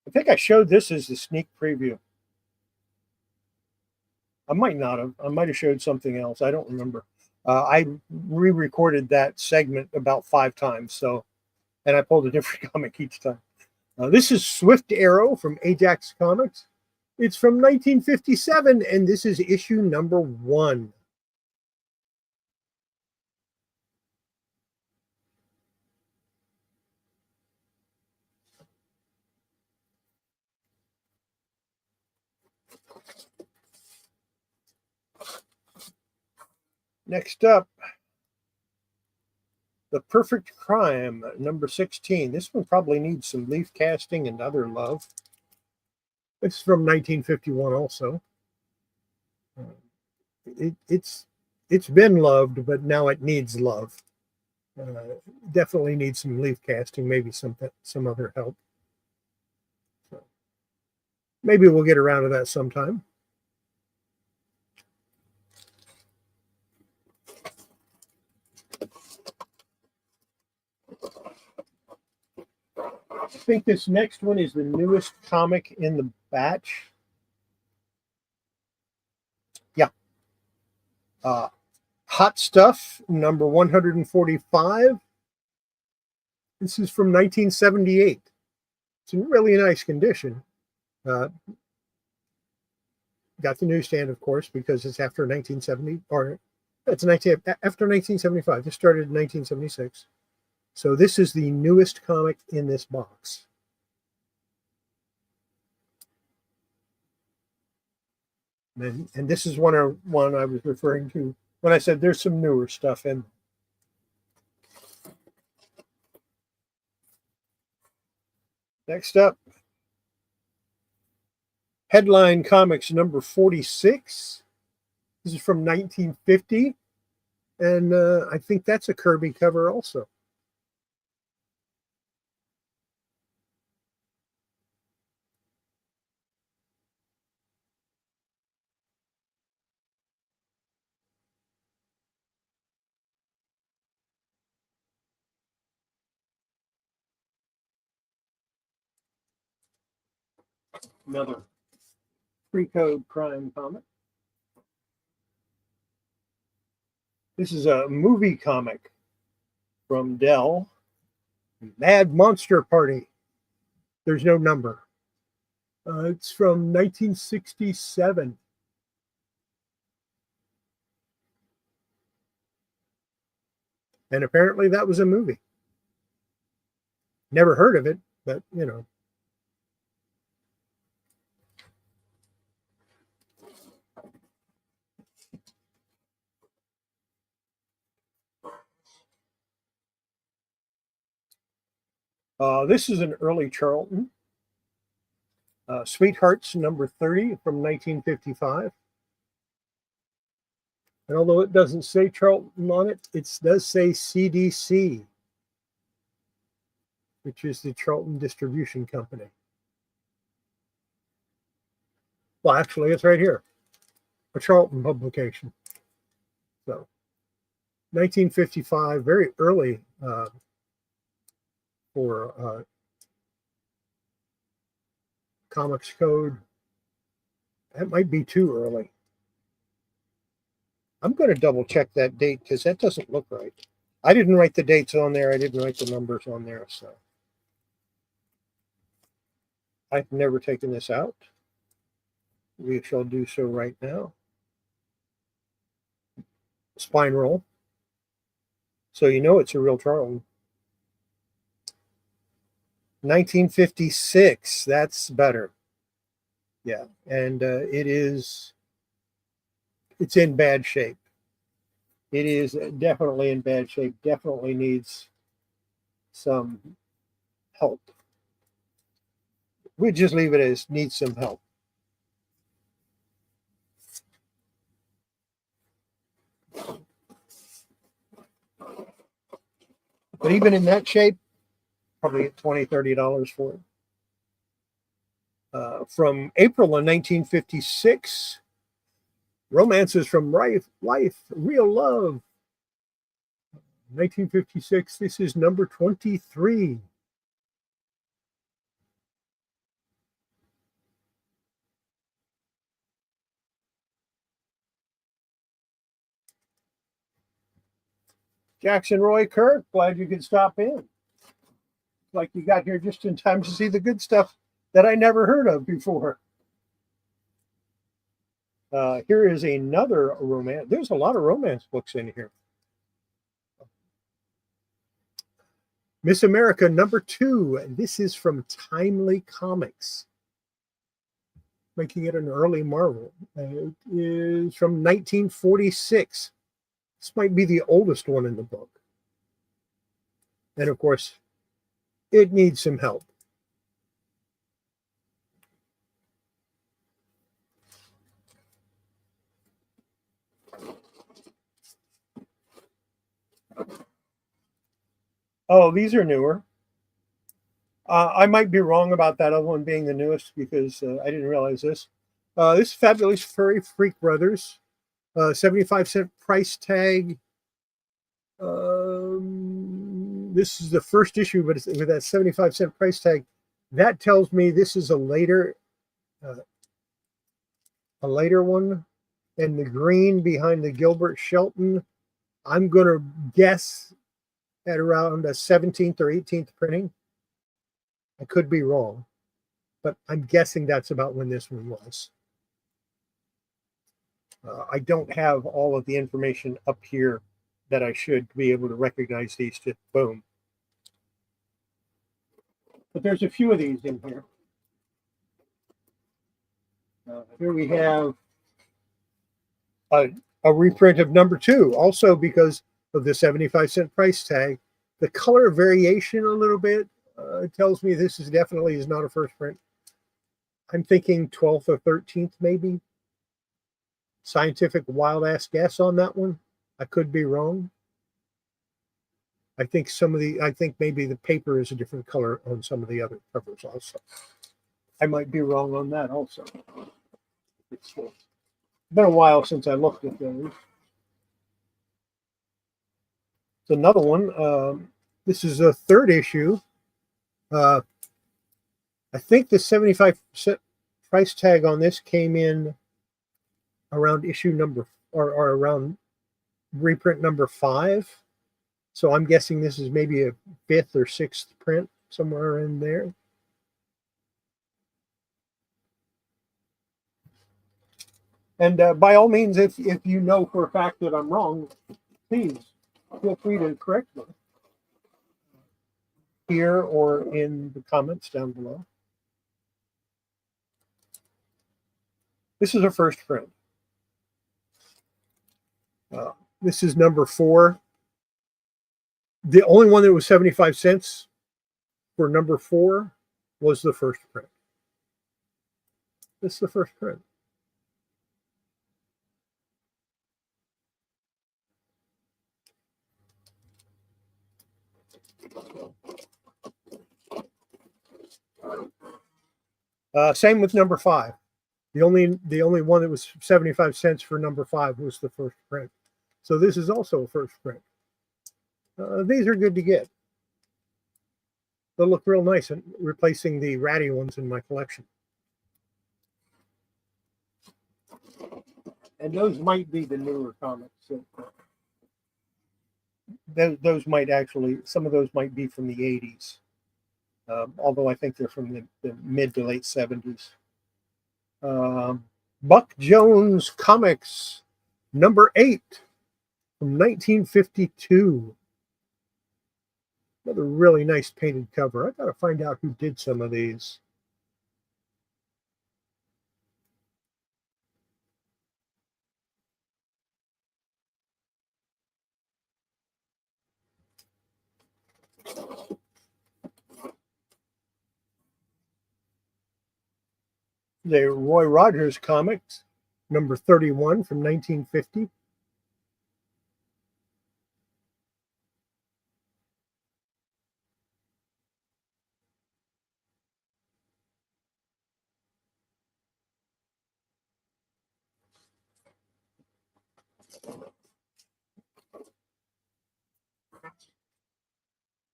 I think I showed this as the sneak preview. I might not have. I might have showed something else. I don't remember. I re-recorded that segment about 5 times, and I pulled a different comic each time. This is Swift Arrow from Ajax Comics. It's from 1957, and this is issue number 1. Next up, The Perfect Crime, number 16. This one probably needs some leaf casting and other love. This is from 1951 also. It's been loved, but now it needs love. Definitely needs some leaf casting, maybe some other help. So maybe we'll get around to that sometime. I think this next one is the newest comic in the batch. Yeah. Hot Stuff, number 145. This is from 1978. It's in really nice condition. Got the newsstand, of course, because it's after 1970, or it's after 1975. This started in 1976. So this is the newest comic in this box. And this is one I was referring to when I said there's some newer stuff in. Next up, Headline Comics number 46. This is from 1950. And I think that's a Kirby cover also. Another Pre-Code crime comic. This is a movie comic from Dell. Mad Monster Party. There's no number. It's from 1967. And apparently that was a movie. Never heard of it, but you know. This is an early Charlton. Sweethearts number 30 from 1955. And although it doesn't say Charlton on it, it does say CDC, which is the Charlton Distribution Company. Well, actually, it's right here. A Charlton publication. So, 1955, very early for Comics Code. That might be too early. I'm going to double check that date because that doesn't look right. I didn't write the dates on there. I didn't write the numbers on there. So I've never taken this out. We shall do so right now. Spine roll. So you know it's a real Charlton. 1956. That's better. Yeah, and it's in bad shape. It is definitely in bad shape. Definitely needs some help. We just leave it as needs some help. But even in that shape, probably get $20, $30 for it. From April of 1956, Romances from Life, Real Love. 1956, this is number 23. Jackson Roy Kirk, glad you could stop in. Like you got here just in time to see the good stuff that I never heard of before. Here is another romance. There's a lot of romance books in here. Miss America number 2. This is from Timely Comics, making it an early Marvel. It is from 1946. This might be the oldest one in the book. And of course, it needs some help. Oh, these are newer. I might be wrong about that other one being the newest because I didn't realize this. This is Fabulous Furry Freak Brothers, 75-cent price tag. This is the first issue, but it's with that 75-cent price tag. That tells me this is a later one. And the green behind the Gilbert Shelton, I'm going to guess at around a 17th or 18th printing. I could be wrong, but I'm guessing that's about when this one was. I don't have all of the information up here that I should be able to recognize these two. Boom. But there's a few of these in here. Here we have a reprint of number 2, also because of the 75-cent price tag. The color variation a little bit tells me this is definitely is not a first print. I'm thinking 12th or 13th maybe. Scientific wild ass guess on that one. I could be wrong. I think maybe the paper is a different color on some of the other covers also. I might be wrong on that also. It's been a while since I looked at those. It's another one. This is a third issue. I think the 75-cent price tag on this came in around issue number or around reprint number 5. So I'm guessing this is maybe a 5th or 6th print, somewhere in there. And by all means, if you know for a fact that I'm wrong, please feel free to correct me here or in the comments down below. This is a first print. This is number 4. The only one that was 75 cents for number 4 was the first print. This is the first print. Same with number 5. The only one that was 75 cents for number 5 was the first print. So this is also a first print. These are good to get. They'll look real nice in replacing the ratty ones in my collection. And those might be the newer comics. So those might actually, some of those might be from the 80s. Although I think they're from the mid to late 70s. Buck Jones Comics, number 8 from 1952. Another really nice painted cover. I gotta find out who did some of these. The Roy Rogers Comics, number 31 from 1950.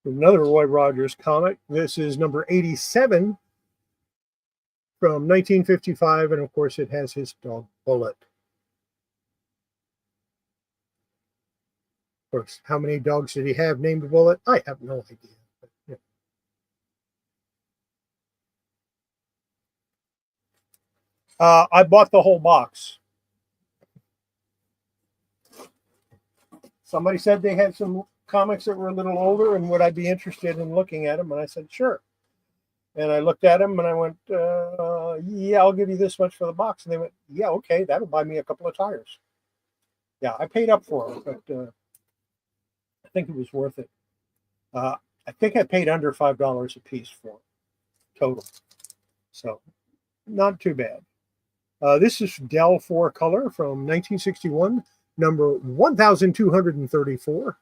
Another Roy Rogers comic. This is number 87 from 1955, and of course it has his dog Bullet. Of course, how many dogs did he have named Bullet? I have no idea. But, yeah. I bought the whole box. Somebody said they had some comics that were a little older and would I be interested in looking at them? And I said, sure. And I looked at them and I went, yeah, I'll give you this much for the box. And they went, yeah, okay, that'll buy me a couple of tires. Yeah, I paid up for it, but I think it was worth it. I think I paid under $5 a piece for it, total. So not too bad. This is Dell 4-color from 1961, number 1234,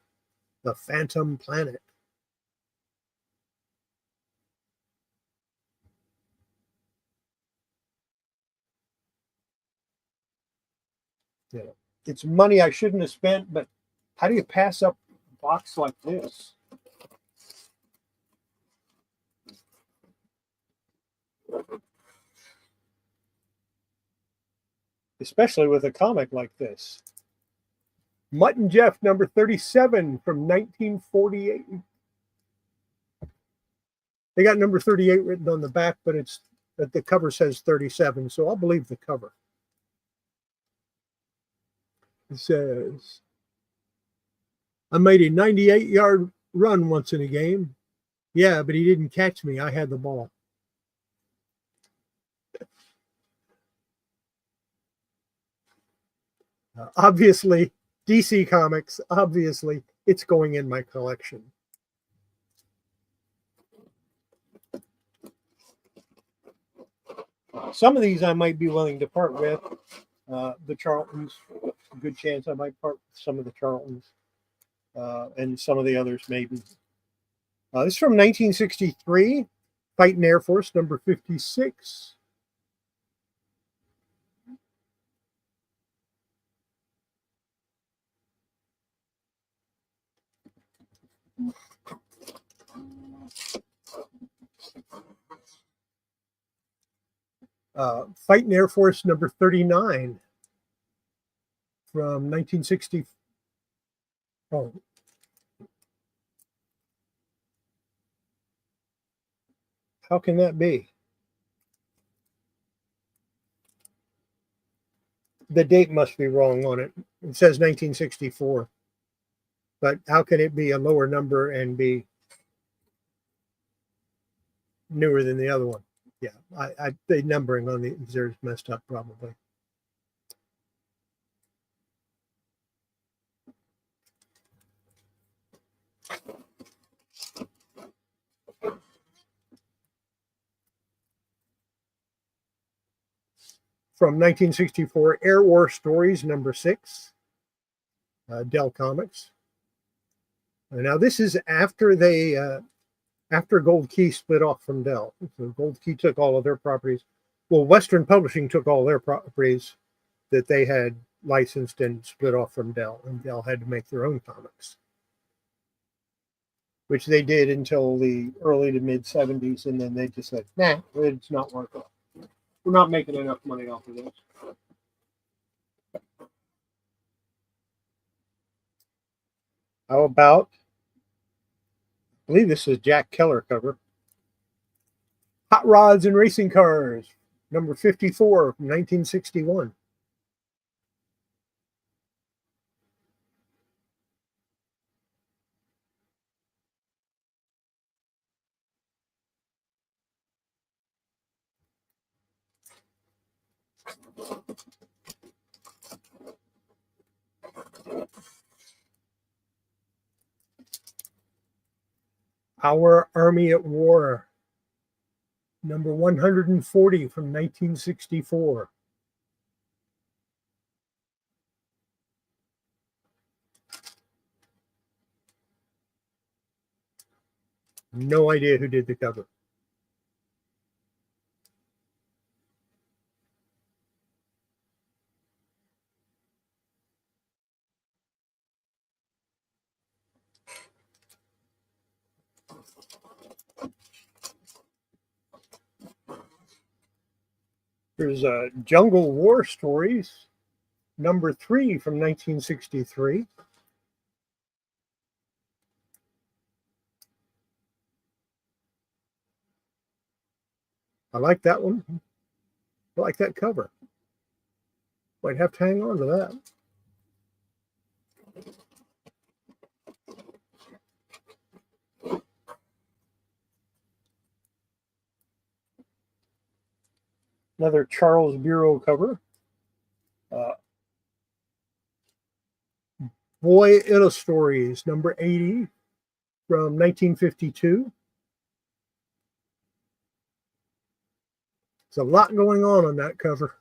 The Phantom Planet. Yeah. It's money I shouldn't have spent, but how do you pass up a box like this? Especially with a comic like this. Mutt and Jeff, number 37 from 1948. They got number 38 written on the back, but the cover says 37, so I'll believe the cover. It says, I made a 98-yard run once in a game. Yeah, but he didn't catch me. I had the ball. Obviously, DC Comics, obviously, it's going in my collection. Some of these I might be willing to part with. The Charltons, a good chance I might part with some of the Charltons. And some of the others maybe. This is from 1963, Fighting Air Force, number 56. Fighting Air Force, number 39, from 1960. Oh. How can that be? The date must be wrong on it. It says 1964. But how can it be a lower number and be newer than the other one? Yeah, the numbering on these are messed up probably. From 1964, Air War Stories, number 6, Dell Comics. Now this is after after Gold Key split off from Dell. So Gold Key took all of their properties. Well, Western Publishing took all their properties that they had licensed and split off from Dell, and Dell had to make their own comics, which they did until the early to mid 70s, and then they just said, nah, it's not worth it. We're not making enough money off of this. How about, I believe this is Jack Keller cover, Hot Rods and Racing Cars, number 54 from 1961. Our Army at War, number 140 from 1964. No idea who did the cover. There's Jungle War Stories, number 3 from 1963. I like that one. I like that cover. Might have to hang on to that. Another Charles Bureau cover. Boy Stories, number 80 from 1952. There's a lot going on that cover.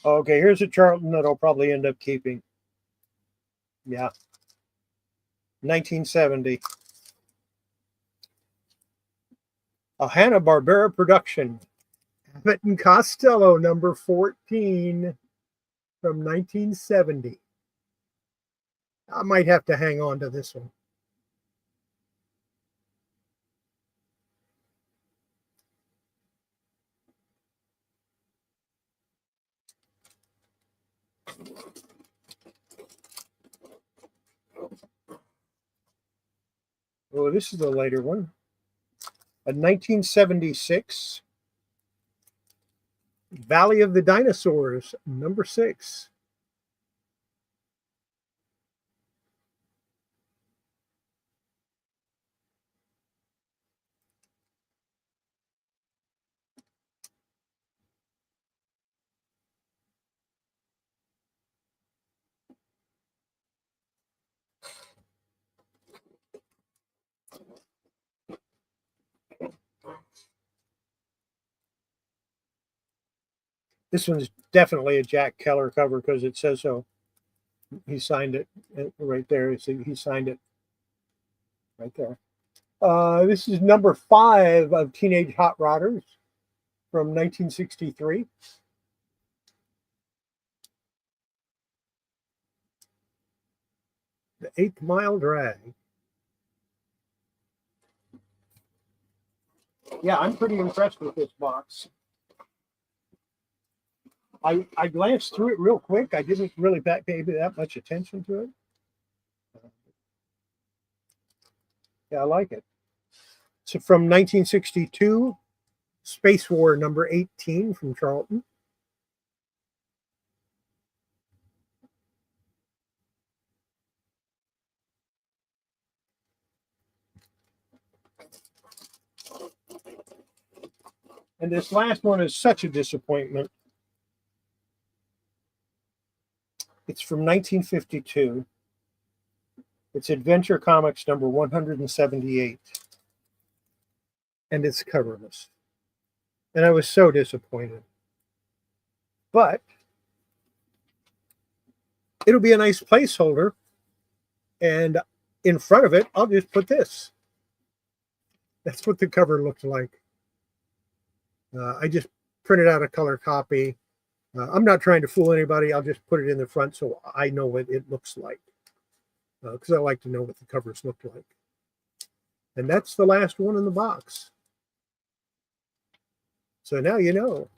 Okay, here's a Charlton that I'll probably end up keeping. Yeah. 1970. A Hanna-Barbera production. Abbott and Costello, number 14 from 1970. I might have to hang on to this one. Oh, this is a later one. A 1976 Valley of the Dinosaurs, number 6. This one's definitely a Jack Keller cover because it says so. He signed it right there. He signed it right there. This is number 5 of Teenage Hot Rodders from 1963. The 8th Mile Drag. Yeah, I'm pretty impressed with this box. I glanced through it real quick. I didn't really pay that much attention to it. Yeah, I like it. So from 1962, Space War number 18 from Charlton. And this last one is such a disappointment. It's from 1952. It's Adventure Comics number 178. And it's coverless. And I was so disappointed. But it'll be a nice placeholder. And in front of it, I'll just put this. That's what the cover looked like. I just printed out a color copy. I'm not trying to fool anybody. I'll just put it in the front so I know what it looks like. Because I like to know what the covers look like. And that's the last one in the box. So now you know.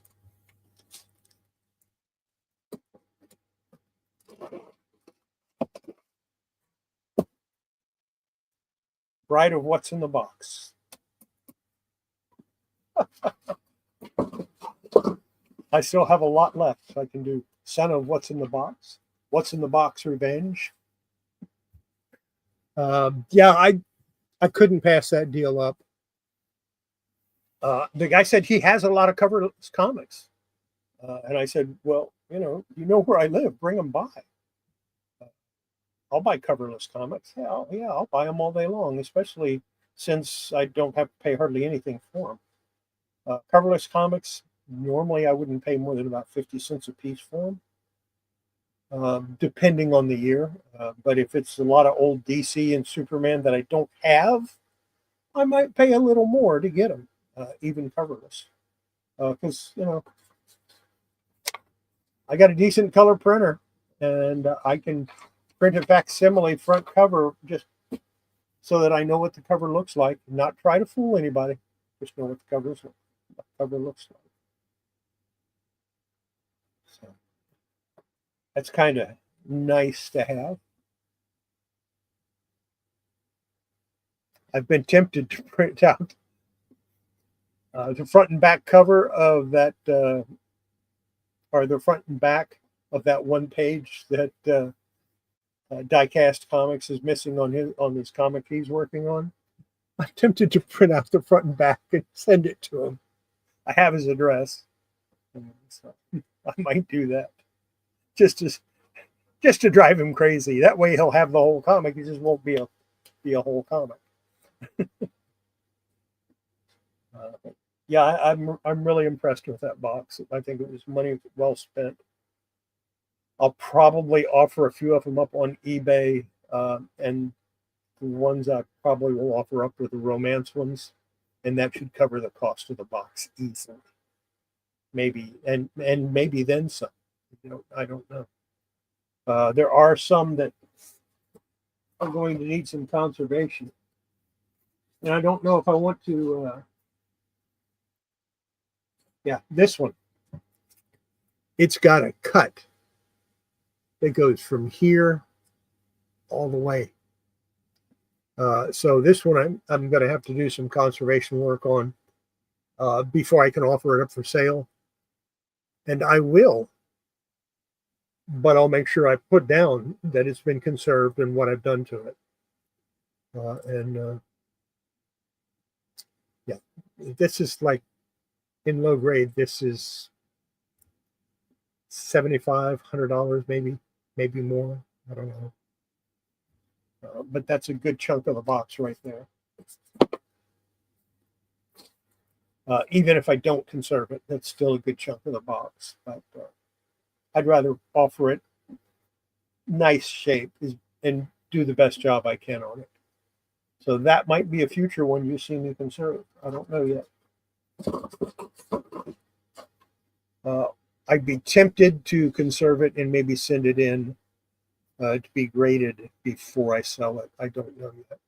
Bride of what's in the box. I still have a lot left. So I can do Son of What's in the Box, What's in the Box Revenge. Yeah, I couldn't pass that deal up. The guy said he has a lot of coverless comics. And I said, well, you know where I live. Bring them by. I'll buy coverless comics. Yeah, I'll buy them all day long, especially since I don't have to pay hardly anything for them. Coverless comics, normally I wouldn't pay more than about 50 cents a piece for them, depending on the year. But if it's a lot of old DC and Superman that I don't have, I might pay a little more to get them, even coverless. Because, I got a decent color printer, and I can print a facsimile front cover just so that I know what the cover looks like, not try to fool anybody. Just know what the cover looks like. So that's kind of nice to have. I've been tempted to print out the front and back cover of that, or the front and back of that one page that Diecast Comics is missing on his comic he's working on. I'm tempted to print out the front and back and send it to him. I have his address, so I might do that just to drive him crazy. That way he'll have the whole comic. It just won't be a whole comic. Yeah, I'm really impressed with that box. I think it was money well spent. I'll probably offer a few of them up on eBay, and the ones I probably will offer up are the romance ones, and that should cover the cost of the box easily. Maybe and maybe then some. I don't know. There are some that are going to need some conservation, and I don't know if I want to. Yeah, this one. It's got a cut that goes from here all the way. So this one I'm going to have to do some conservation work on before I can offer it up for sale. And I will, but I'll make sure I put down that it's been conserved and what I've done to it. Yeah, this is like in low grade. This is $7,500, maybe more. I don't know. But that's a good chunk of the box right there. Even if I don't conserve it, that's still a good chunk of the box. But I'd rather offer it nice shape and do the best job I can on it. So that might be a future one you see me conserve. I don't know yet. I'd be tempted to conserve it and maybe send it in to be graded before I sell it. I don't know yet.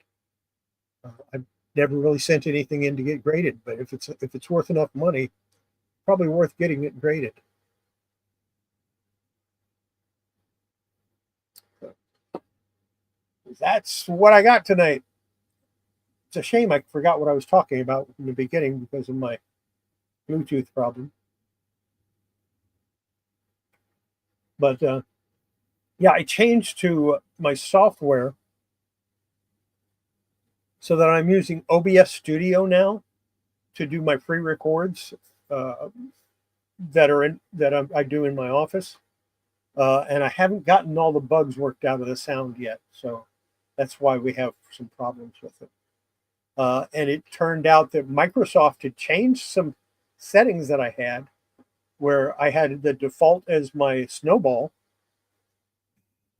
I've never really sent anything in to get graded, but if it's worth enough money, probably worth getting it graded. So, that's what I got tonight. It's a shame I forgot what I was talking about in the beginning because of my Bluetooth problem. But yeah, I changed to my software so that I'm using OBS Studio now to do my free records that I do in my office, and I haven't gotten all the bugs worked out of the sound yet, so that's why we have some problems with it. And it turned out that Microsoft had changed some settings that I had, where I had the default as my snowball,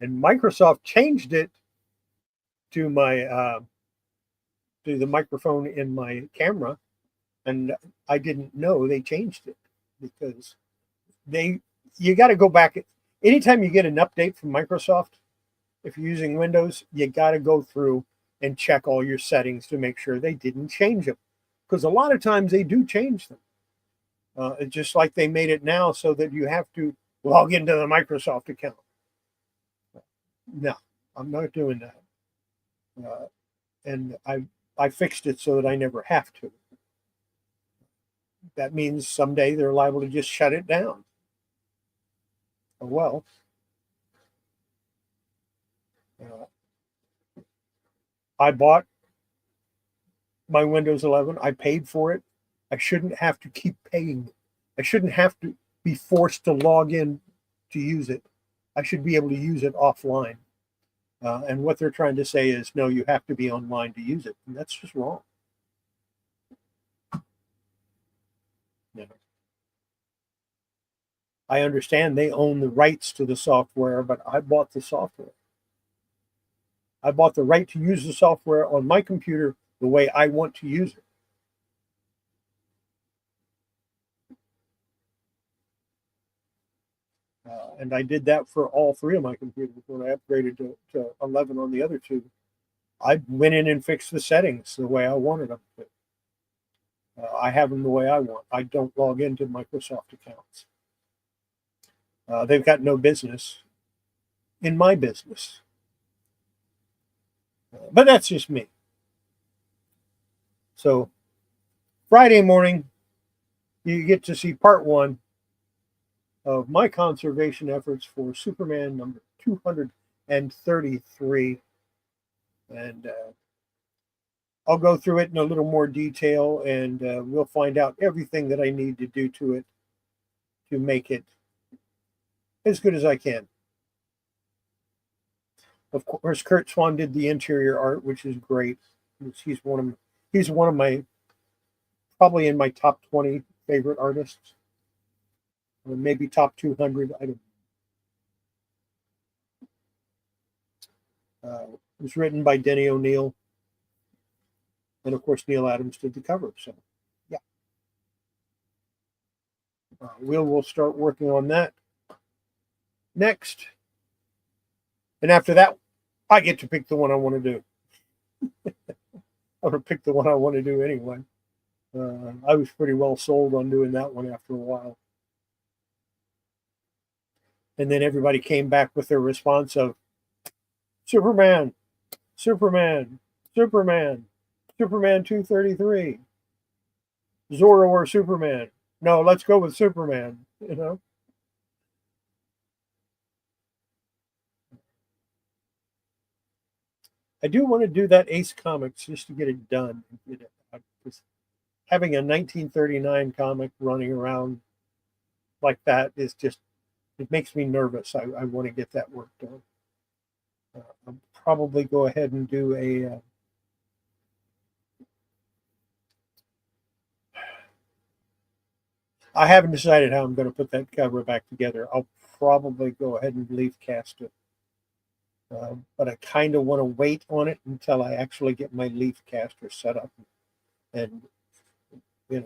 and Microsoft changed it to my to the microphone in my camera, and I didn't know they changed it because you got to go back. Anytime you get an update from Microsoft, if you're using Windows, you got to go through and check all your settings to make sure they didn't change them, because a lot of times they do change them. It's just like they made it now so that you have to log into the Microsoft account. No, I'm not doing that. And I fixed it so that I never have to. That means someday they're liable to just shut it down. Oh well. I bought my Windows 11. I paid for it. I shouldn't have to keep paying. I shouldn't have to be forced to log in to use it. I should be able to use it offline. And what they're trying to say is, no, you have to be online to use it. And that's just wrong. You know, I understand they own the rights to the software, but I bought the software. I bought the right to use the software on my computer the way I want to use it. And I did that for all three of my computers when I upgraded to 11 on the other two. I went in and fixed the settings the way I wanted them to. I have them the way I want. I don't log into Microsoft accounts. They've got no business in my business. But that's just me. So Friday morning, you get to see part one of my conservation efforts for Superman number 233. And I'll go through it in a little more detail, and we'll find out everything that I need to do to it to make it as good as I can. Of course, Kurt Swan did the interior art, which is great. He's one of my, probably in my top 20 favorite artists, or maybe top 200. I don't. It was written by Denny O'Neil, and of course Neil Adams did the cover. So, yeah, we'll start working on that next, and after that, I get to pick the one I want to do. I'm gonna pick the one I want to do anyway. I was pretty well sold on doing that one after a while, and then everybody came back with their response of Superman, Superman, Superman, Superman 233, Zorro or Superman. No, let's go with Superman. You know. I do want to do that Ace Comics just to get it done. Having a 1939 comic running around like that is just, it makes me nervous. I want to get that work done. I'll probably go ahead and do a I haven't decided how I'm going to put that cover back together. I'll probably go ahead and leaf cast it. But I kind of want to wait on it until I actually get my leaf caster set up and, the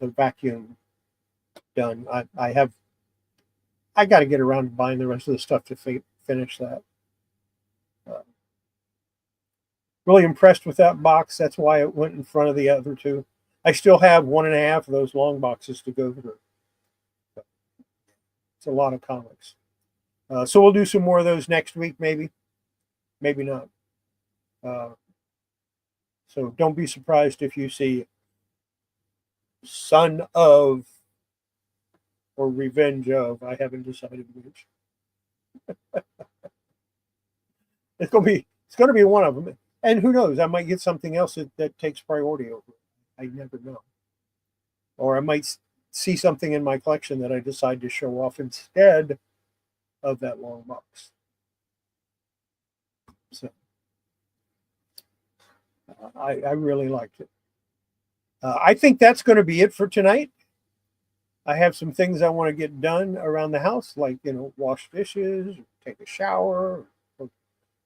vacuum done. I got to get around to buying the rest of the stuff to finish that. Uh, really impressed with that box. That's why it went in front of the other two. I still have 1.5 of those long boxes to go through. It's a lot of comics. So we'll do some more of those next week, maybe. Maybe not. So don't be surprised if you see Son of or Revenge of. I haven't decided which. It's gonna be one of them. And who knows? I might get something else that takes priority over it. I never know. Or I might see something in my collection that I decide to show off instead of that long box. So I really liked it. I think that's going to be it for tonight. I have some things I want to get done around the house, like wash dishes, take a shower, or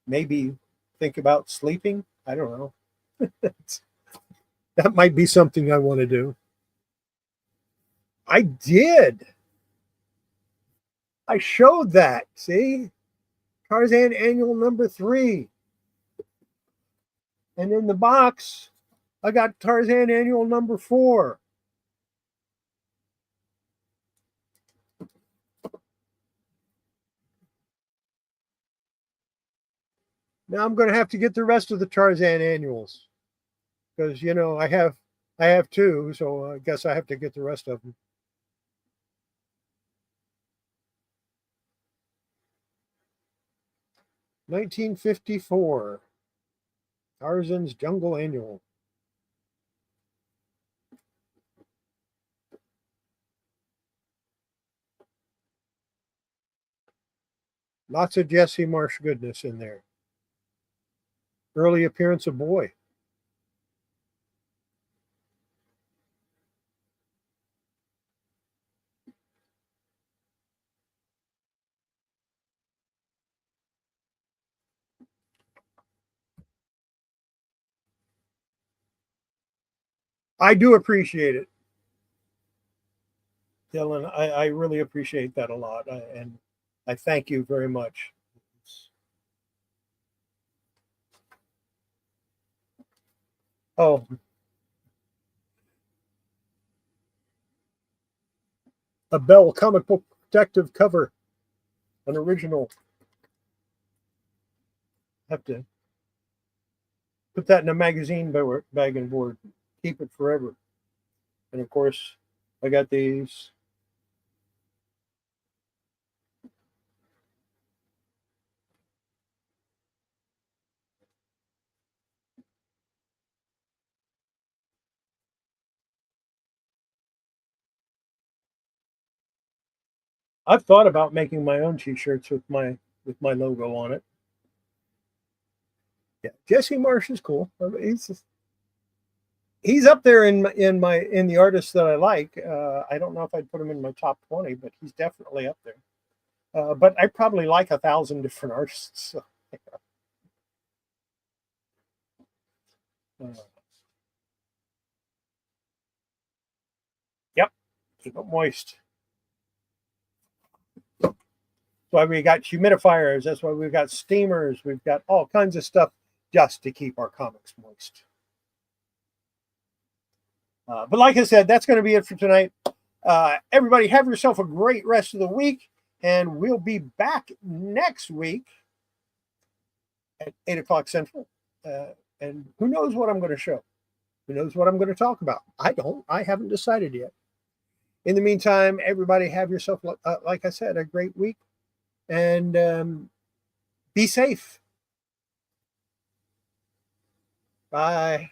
maybe think about sleeping. I don't know. That might be something I want to do. I did. I showed that. See, Tarzan Annual #3, and in the box, I got Tarzan Annual #4. Now I'm going to have to get the rest of the Tarzan annuals because I have two, so I guess I have to get the rest of them. $1954, Tarzan's Jungle Annual. Lots of Jesse Marsh goodness in there. Early appearance of Boy. I do appreciate it, Dylan. I really appreciate that a lot, and I thank you very much. Oh, a Bell comic book detective cover, an original. Have to put that in a magazine bag and board. Keep it forever. And of course, I got these. I've thought about making my own t-shirts with my logo on it. Yeah, Jesse Marsh is cool. He's up there in the artists that I like. I don't know if I'd put him in my top 20, but he's definitely up there. But I probably like 1,000 different artists. So, yep, keep it moist. That's why we got humidifiers. That's why we've got steamers. We've got all kinds of stuff just to keep our comics moist. But like I said, that's going to be it for tonight. Everybody have yourself a great rest of the week, and we'll be back next week at 8 o'clock Central. And who knows what I'm going to show? Who knows what I'm going to talk about? I don't. I haven't decided yet. In the meantime, everybody have yourself, like I said, a great week, and be safe. Bye.